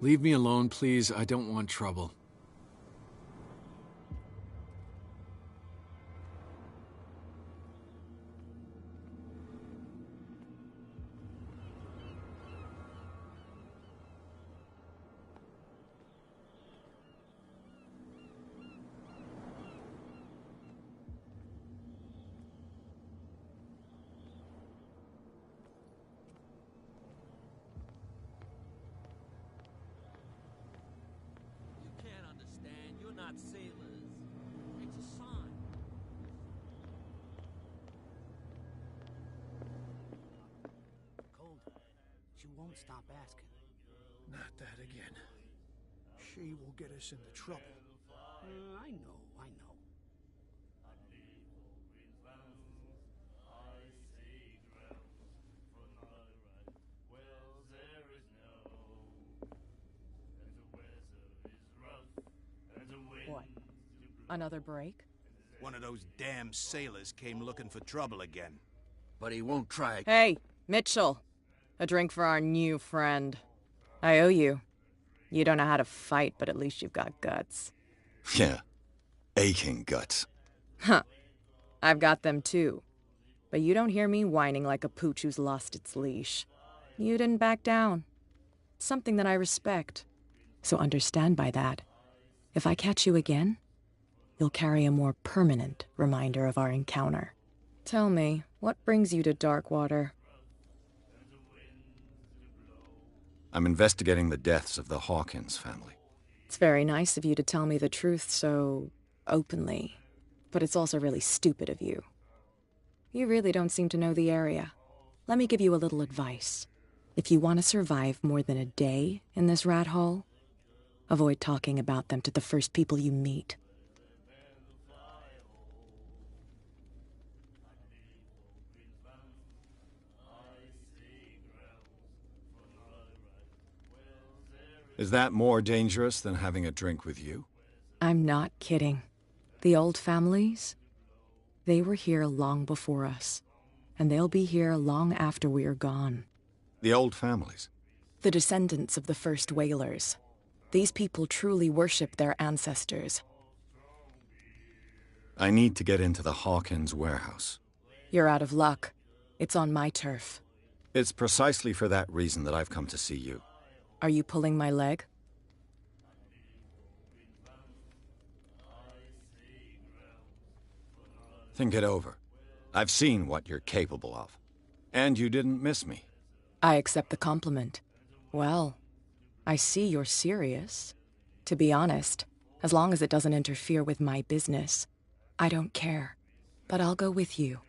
Leave me alone, please. I don't want trouble. Not sailors. It's a sign. Cold. She won't stop asking. Not that again. She will get us into trouble. I know, I know. What? Another break? One of those damn sailors came looking for trouble again. But he won't try. Hey, Mitchell. A drink for our new friend. I owe you. You don't know how to fight, but at least you've got guts. Yeah. Aching guts. Huh. I've got them too. But you don't hear me whining like a pooch who's lost its leash. You didn't back down. It's something that I respect. So understand by that. If I catch you again, you'll carry a more permanent reminder of our encounter. Tell me, what brings you to Darkwater? I'm investigating the deaths of the Hawkins family. It's very nice of you to tell me the truth so openly, but it's also really stupid of you. You really don't seem to know the area. Let me give you a little advice. If you want to survive more than a day in this rat hole, avoid talking about them to the first people you meet. Is that more dangerous than having a drink with you? I'm not kidding. The old families, they were here long before us, and they'll be here long after we are gone. The old families? The descendants of the first whalers. These people truly worship their ancestors. I need to get into the Hawkins warehouse. You're out of luck. It's on my turf. It's precisely for that reason that I've come to see you. Are you pulling my leg? Think it over. I've seen what you're capable of. And you didn't miss me. I accept the compliment. Well, I see you're serious. To be honest, as long as it doesn't interfere with my business, I don't care. But I'll go with you,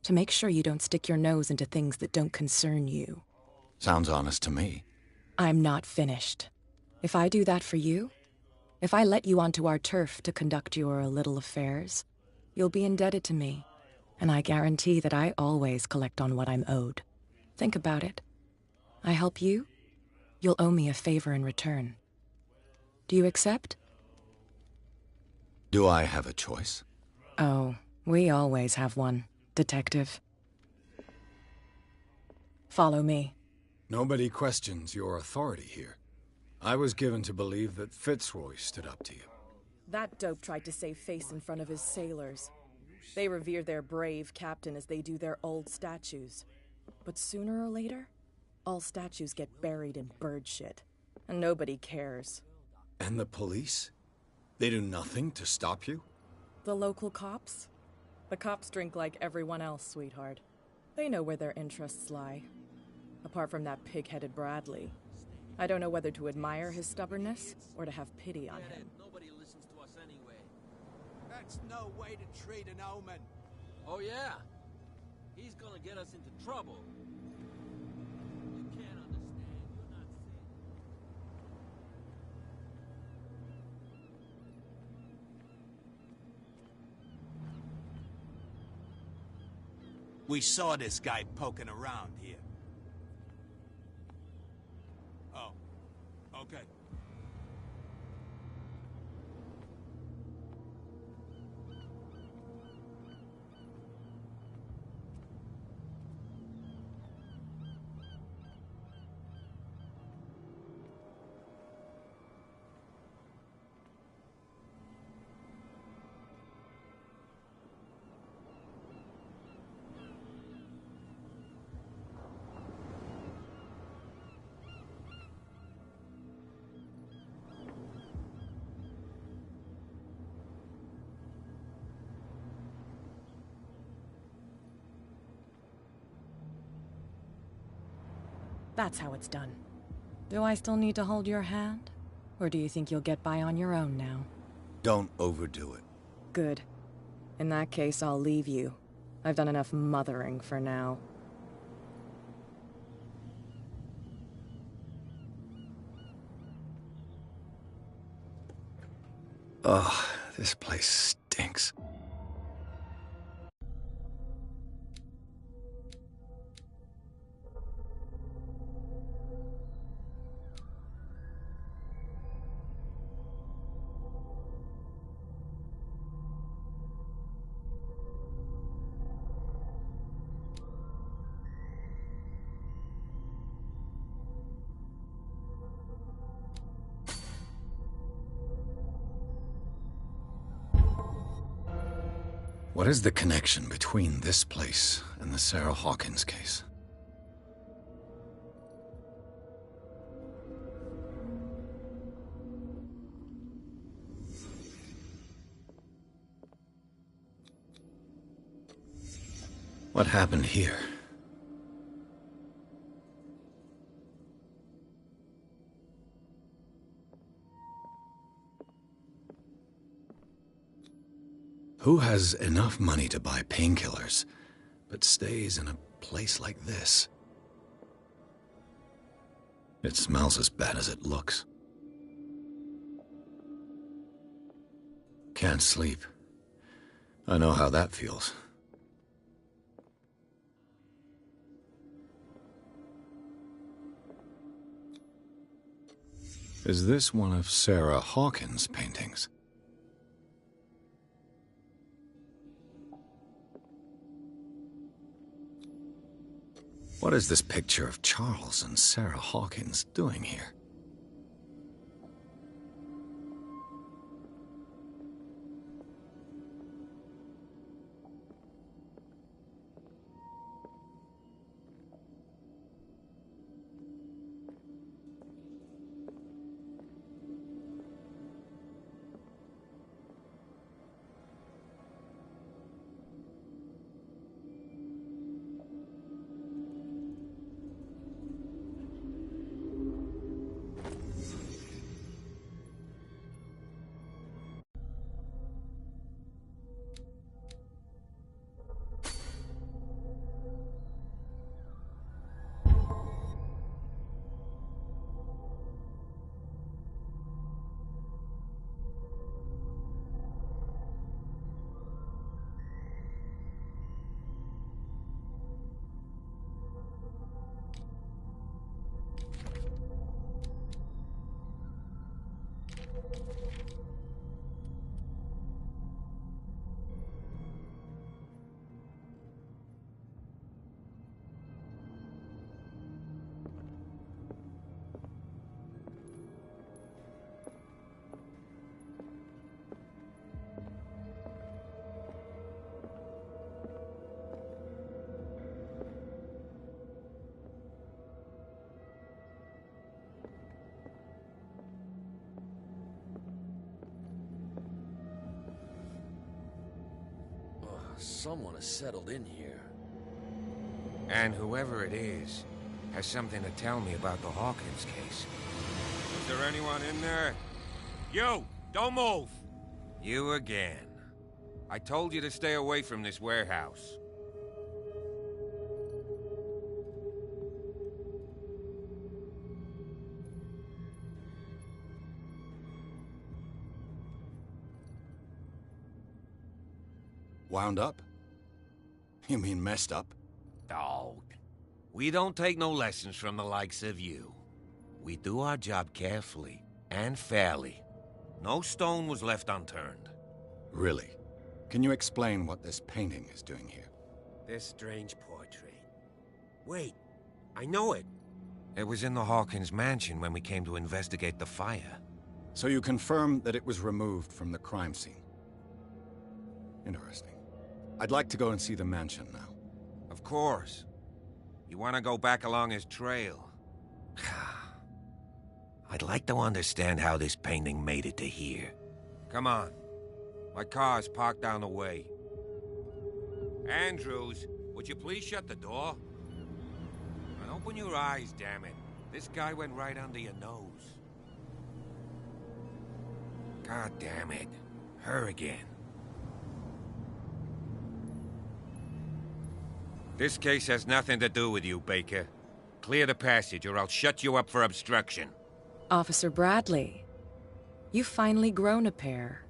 to make sure you don't stick your nose into things that don't concern you. Sounds honest to me. I'm not finished. If I do that for you, if I let you onto our turf to conduct your little affairs, you'll be indebted to me, and I guarantee that I always collect on what I'm owed. Think about it. I help you, you'll owe me a favor in return. Do you accept? Do I have a choice? Oh, we always have one, Detective. Follow me. Nobody questions your authority here. I was given to believe that Fitzroy stood up to you. That dope tried to save face in front of his sailors. They revere their brave captain as they do their old statues. But sooner or later, all statues get buried in bird shit, and nobody cares. And the police? They do nothing to stop you? The local cops? The cops drink like everyone else, sweetheart. They know where their interests lie. Apart from that pig-headed Bradley. I don't know whether to admire his stubbornness or to have pity on him. Nobody listens to us anyway. That's no way to treat an omen. Oh yeah? He's gonna get us into trouble. You can't understand. You're not We saw this guy poking around here. Oh, okay. That's how it's done. Do I still need to hold your hand? Or do you think you'll get by on your own now? Don't overdo it. Good. In that case, I'll leave you. I've done enough mothering for now. Ugh, this place stinks. What is the connection between this place and the Sarah Hawkins case? What happened here? Who has enough money to buy painkillers, but stays in a place like this? It smells as bad as it looks. Can't sleep. I know how that feels. Is this one of Sarah Hawkins' paintings? What is this picture of Charles and Sarah Hawkins doing here? Someone has settled in here. And whoever it is has something to tell me about the Hawkins case. Is there anyone in there? You! Don't move! You again. I told you to stay away from this warehouse. Wound up? You mean messed up? Dog. We don't take no lessons from the likes of you. We do our job carefully and fairly. No stone was left unturned. Really? Can you explain what this painting is doing here? This strange portrait. Wait, I know it. It was in the Hawkins mansion when we came to investigate the fire. So you confirm that it was removed from the crime scene? Interesting. I'd like to go and see the mansion now. Of course. You want to go back along his trail? I'd like to understand how this painting made it to here. Come on. My car's parked down the way. Andrews, would you please shut the door? And open your eyes, damn it. This guy went right under your nose. God damn it. Her again. This case has nothing to do with you, Baker. Clear the passage, or I'll shut you up for obstruction. Officer Bradley, you've finally grown a pair.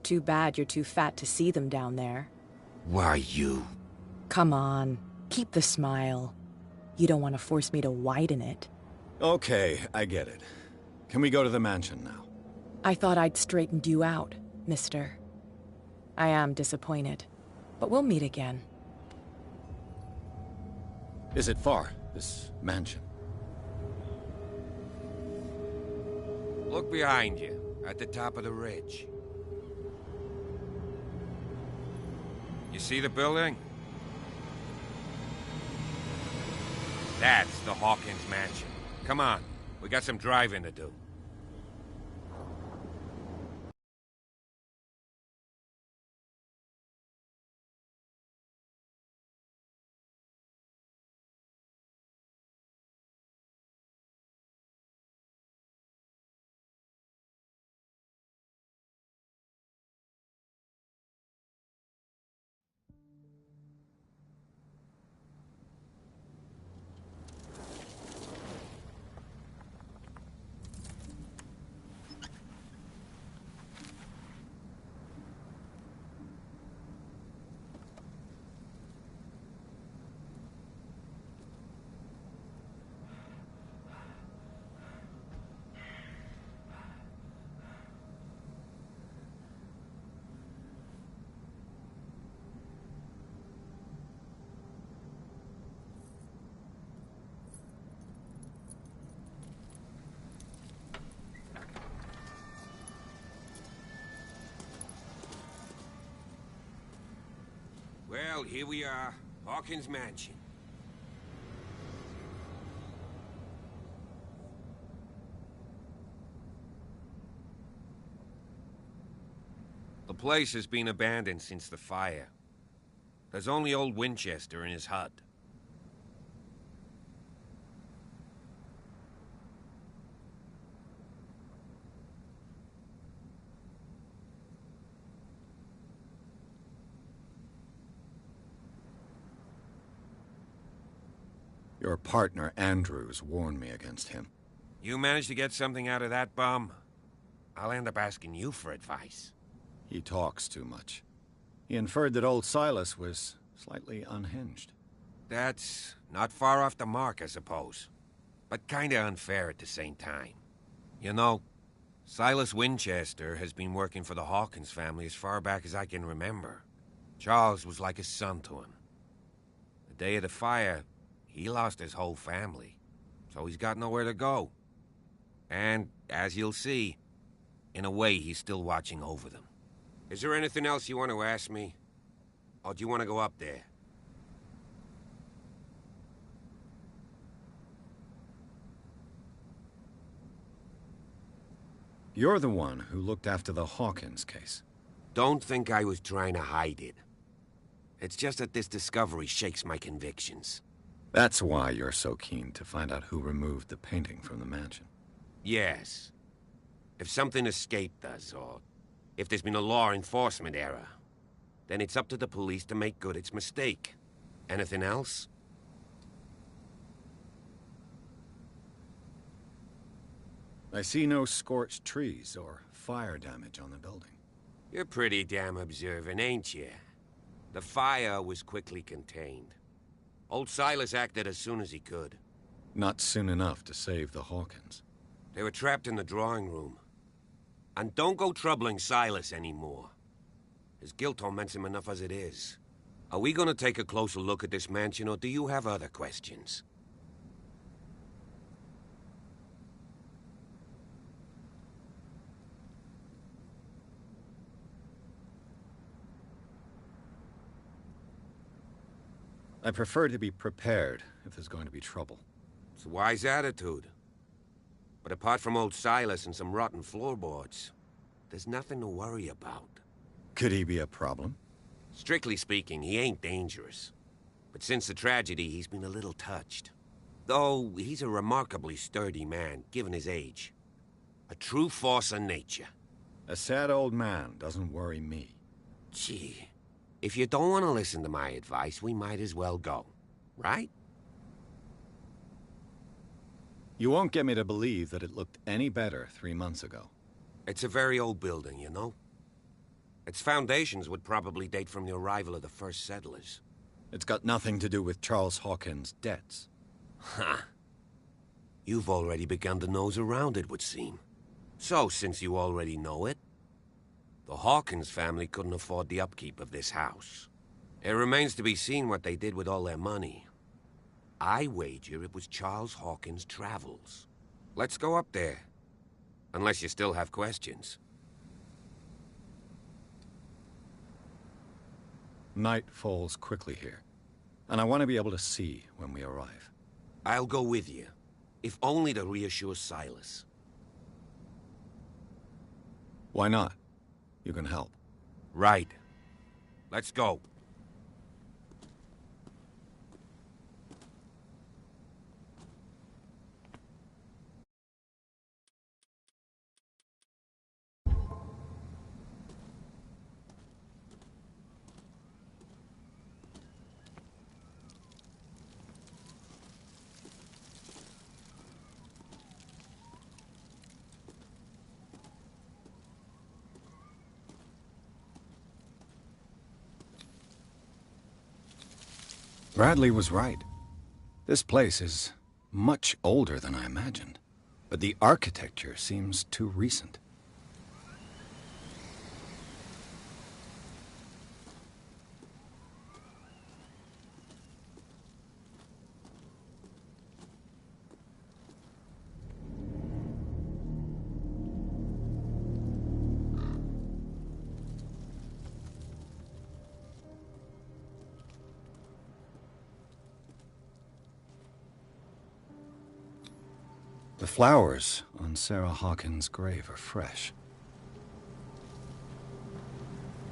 Too bad you're too fat to see them down there. Why, you... Come on, keep the smile. You don't want to force me to widen it. Okay, I get it. Can we go to the mansion now? I thought I'd straightened you out, mister. I am disappointed, but we'll meet again. Is it far, this mansion? Look behind you, at the top of the ridge. You see the building? That's the Hawkins mansion. Come on, we got some driving to do. Well, here we are, Hawkins Mansion. The place has been abandoned since the fire. There's only old Winchester in his hut. Your partner, Andrews, warned me against him. You managed to get something out of that bum? I'll end up asking you for advice. He talks too much. He inferred that old Silas was slightly unhinged. That's not far off the mark, I suppose. But kinda unfair at the same time. You know, Silas Winchester has been working for the Hawkins family as far back as I can remember. Charles was like a son to him. The day of the fire, he lost his whole family, so he's got nowhere to go. And, as you'll see, in a way, he's still watching over them. Is there anything else you want to ask me? Or do you want to go up there? You're the one who looked after the Hawkins case. Don't think I was trying to hide it. It's just that this discovery shakes my convictions. That's why you're so keen to find out who removed the painting from the mansion. Yes. If something escaped us, or if there's been a law enforcement error, then it's up to the police to make good its mistake. Anything else? I see no scorched trees or fire damage on the building. You're pretty damn observant, ain't you? The fire was quickly contained. Old Silas acted as soon as he could. Not soon enough to save the Hawkins. They were trapped in the drawing room. And don't go troubling Silas anymore. His guilt torments him enough as it is. Are we gonna take a closer look at this mansion, or do you have other questions? I prefer to be prepared if there's going to be trouble. It's a wise attitude. But apart from old Silas and some rotten floorboards, there's nothing to worry about. Could he be a problem? Strictly speaking, he ain't dangerous. But since the tragedy, he's been a little touched. Though, he's a remarkably sturdy man, given his age. A true force of nature. A sad old man doesn't worry me. Gee, if you don't want to listen to my advice, we might as well go. Right? You won't get me to believe that it looked any better 3 months ago. It's a very old building, you know? Its foundations would probably date from the arrival of the first settlers. It's got nothing to do with Charles Hawkins' debts. Huh. You've already begun to nose around, it would seem. So, since you already know it, the Hawkins family couldn't afford the upkeep of this house. It remains to be seen what they did with all their money. I wager it was Charles Hawkins' travels. Let's go up there. Unless you still have questions. Night falls quickly here, and I want to be able to see when we arrive. I'll go with you, if only to reassure Silas. Why not? You can help. Right. Let's go. Bradley was right. This place is much older than I imagined, but the architecture seems too recent. The flowers on Sarah Hawkins' grave are fresh.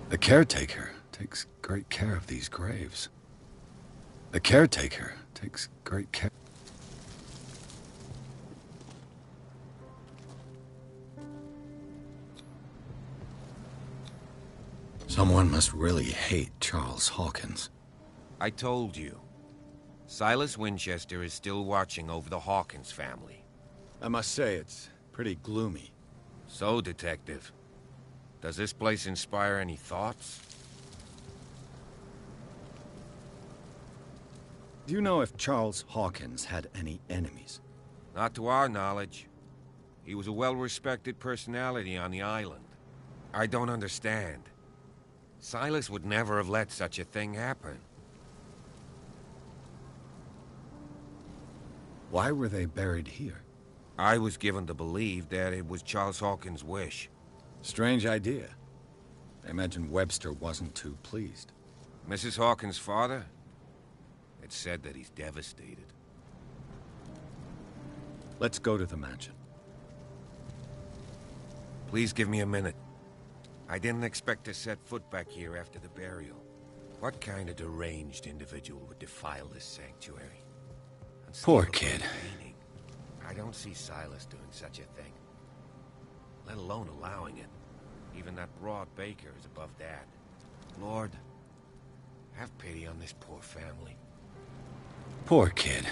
The caretaker takes great care of these graves. The caretaker takes great care. Someone must really hate Charles Hawkins. I told you. Silas Winchester is still watching over the Hawkins family. I must say, it's pretty gloomy. So, Detective, does this place inspire any thoughts? Do you know if Charles Hawkins had any enemies? Not to our knowledge. He was a well-respected personality on the island. I don't understand. Silas would never have let such a thing happen. Why were they buried here? I was given to believe that it was Charles Hawkins' wish. Strange idea. I imagine Webster wasn't too pleased. Mrs. Hawkins' father? It's said that he's devastated. Let's go to the mansion. Please give me a minute. I didn't expect to set foot back here after the burial. What kind of deranged individual would defile this sanctuary? And Poor steal kid. meaning? I don't see Silas doing such a thing. Let alone allowing it. Even that broad baker is above that. Lord, have pity on this poor family. Poor kid.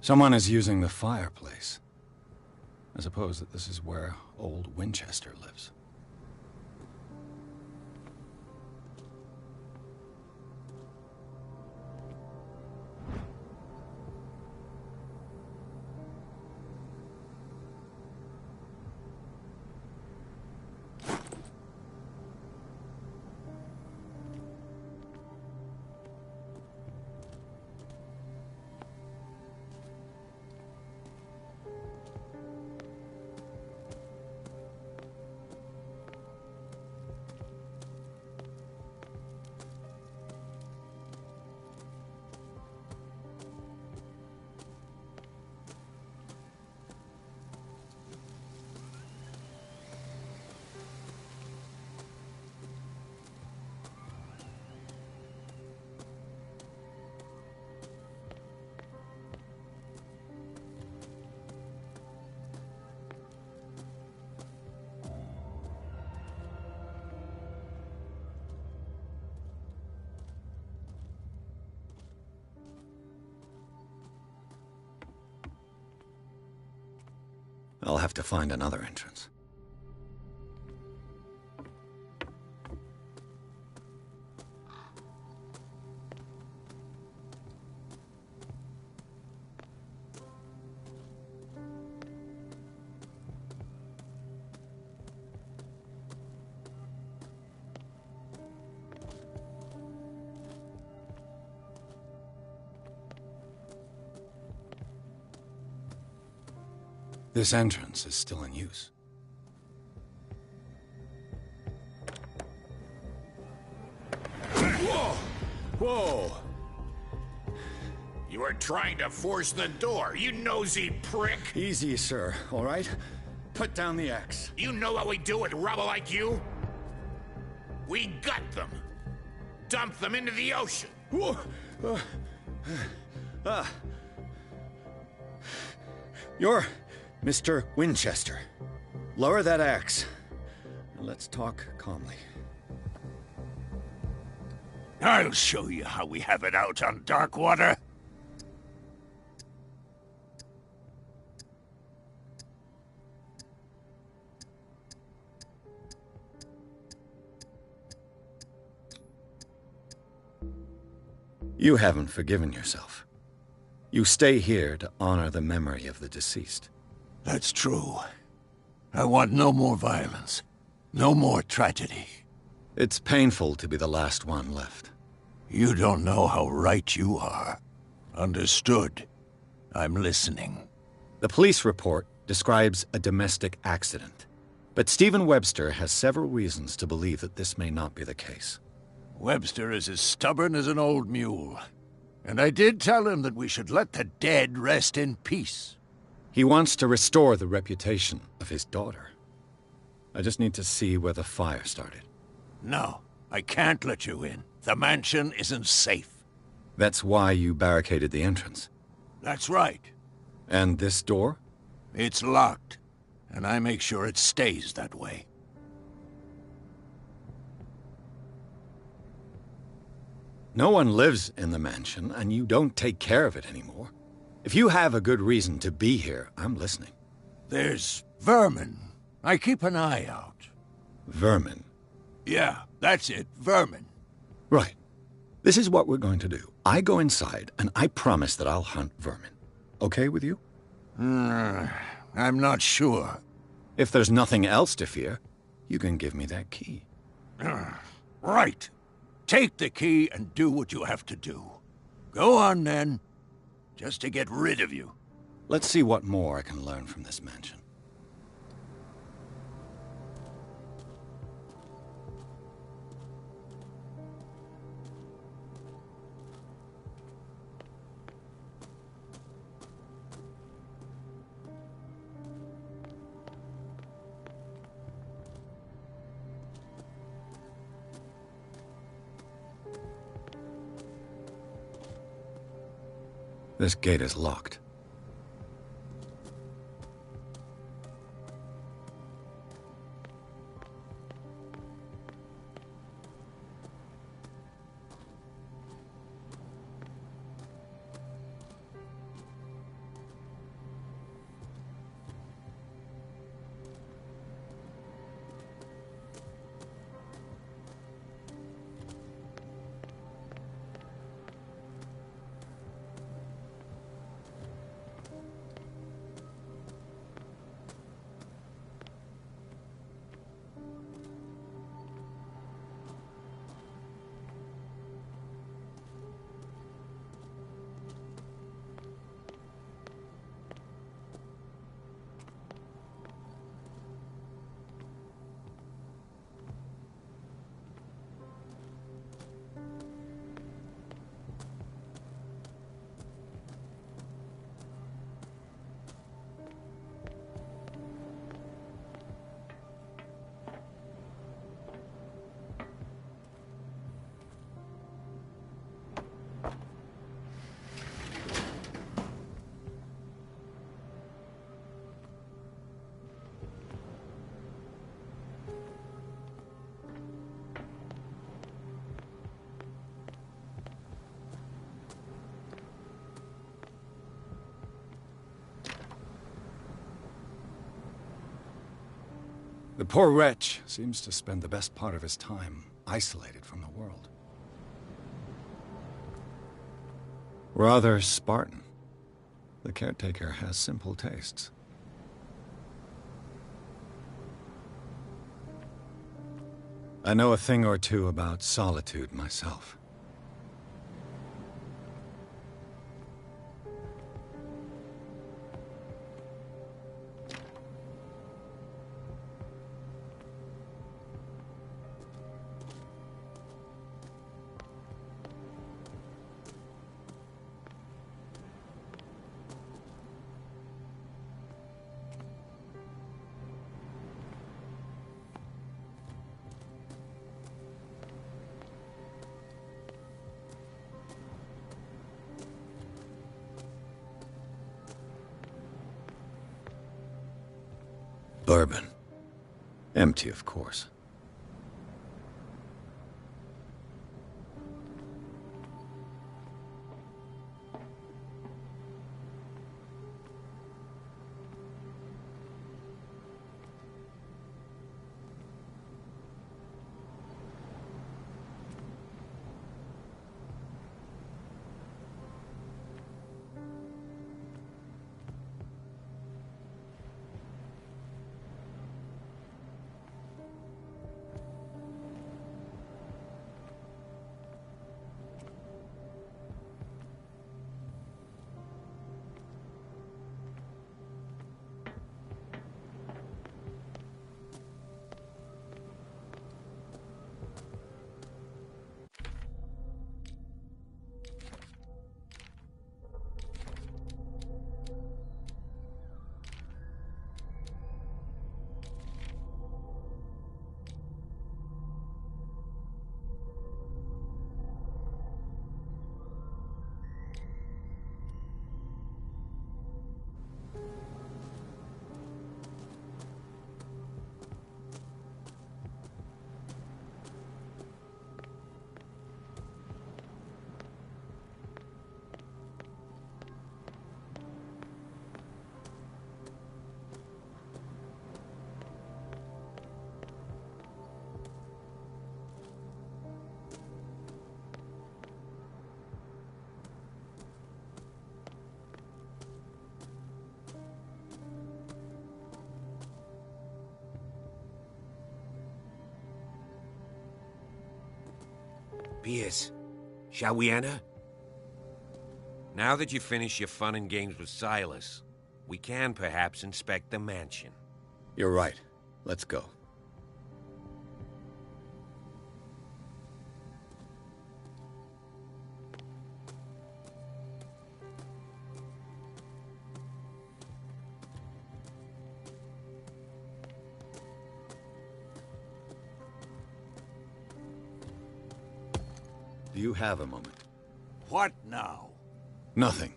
Someone is using the fireplace. I suppose that this is where old Winchester lives. I'll have to find another entrance. This entrance is still in use. Whoa! Whoa! You are trying to force the door, you nosy prick! Easy, sir, all right? Put down the axe. You know what we do with rubble like you? We gut them. Dump them into the ocean. Whoa! You're Mr. Winchester. Lower that axe. Let's talk calmly. I'll show you how we have it out on Darkwater. You haven't forgiven yourself. You stay here to honor the memory of the deceased. That's true. I want no more violence. No more tragedy. It's painful to be the last one left. You don't know how right you are. Understood. I'm listening. The police report describes a domestic accident. But Stephen Webster has several reasons to believe that this may not be the case. Webster is as stubborn as an old mule. And I did tell him that we should let the dead rest in peace. He wants to restore the reputation of his daughter. I just need to see where the fire started. No, I can't let you in. The mansion isn't safe. That's why you barricaded the entrance. That's right. And this door? It's locked, and I make sure it stays that way. No one lives in the mansion, and you don't take care of it anymore. If you have a good reason to be here, I'm listening. There's vermin. I keep an eye out. Vermin? Yeah, that's it, vermin. Right. This is what we're going to do. I go inside, and I promise that I'll hunt vermin. Okay with you? I'm not sure. If there's nothing else to fear, you can give me that key. Right. Take the key and do what you have to do. Go on, then. Just to get rid of you. Let's see what more I can learn from this mansion. This gate is locked. The poor wretch seems to spend the best part of his time isolated from the world. Rather Spartan. The caretaker has simple tastes. I know a thing or two about solitude myself. Bourbon. Empty, of course. Pierce, shall we enter? Now that you've finished your fun and games with Silas, we can perhaps inspect the mansion. You're right. Let's go. Do you have a moment? What now? Nothing.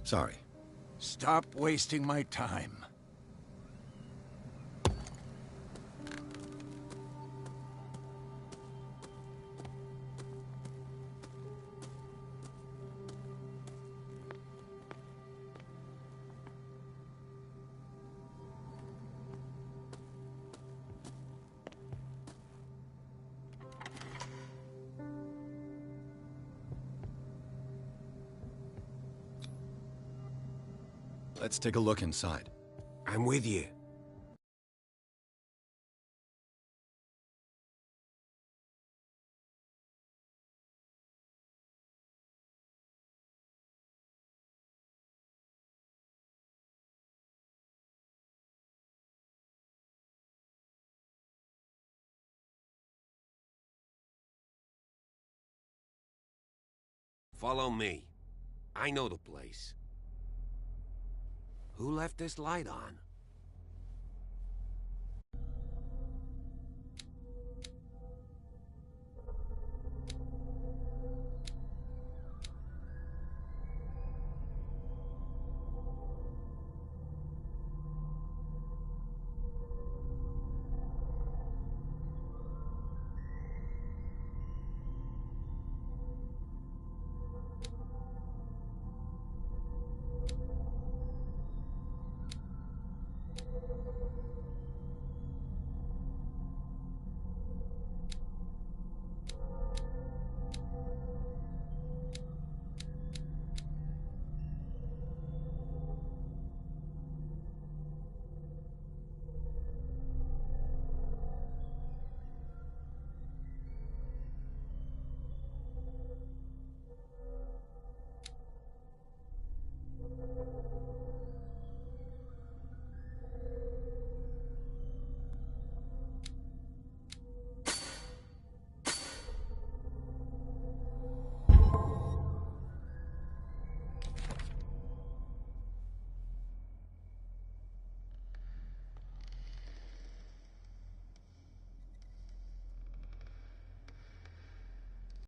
Sorry. Stop wasting my time. Let's take a look inside. I'm with you. Follow me. I know the place. Who left this light on?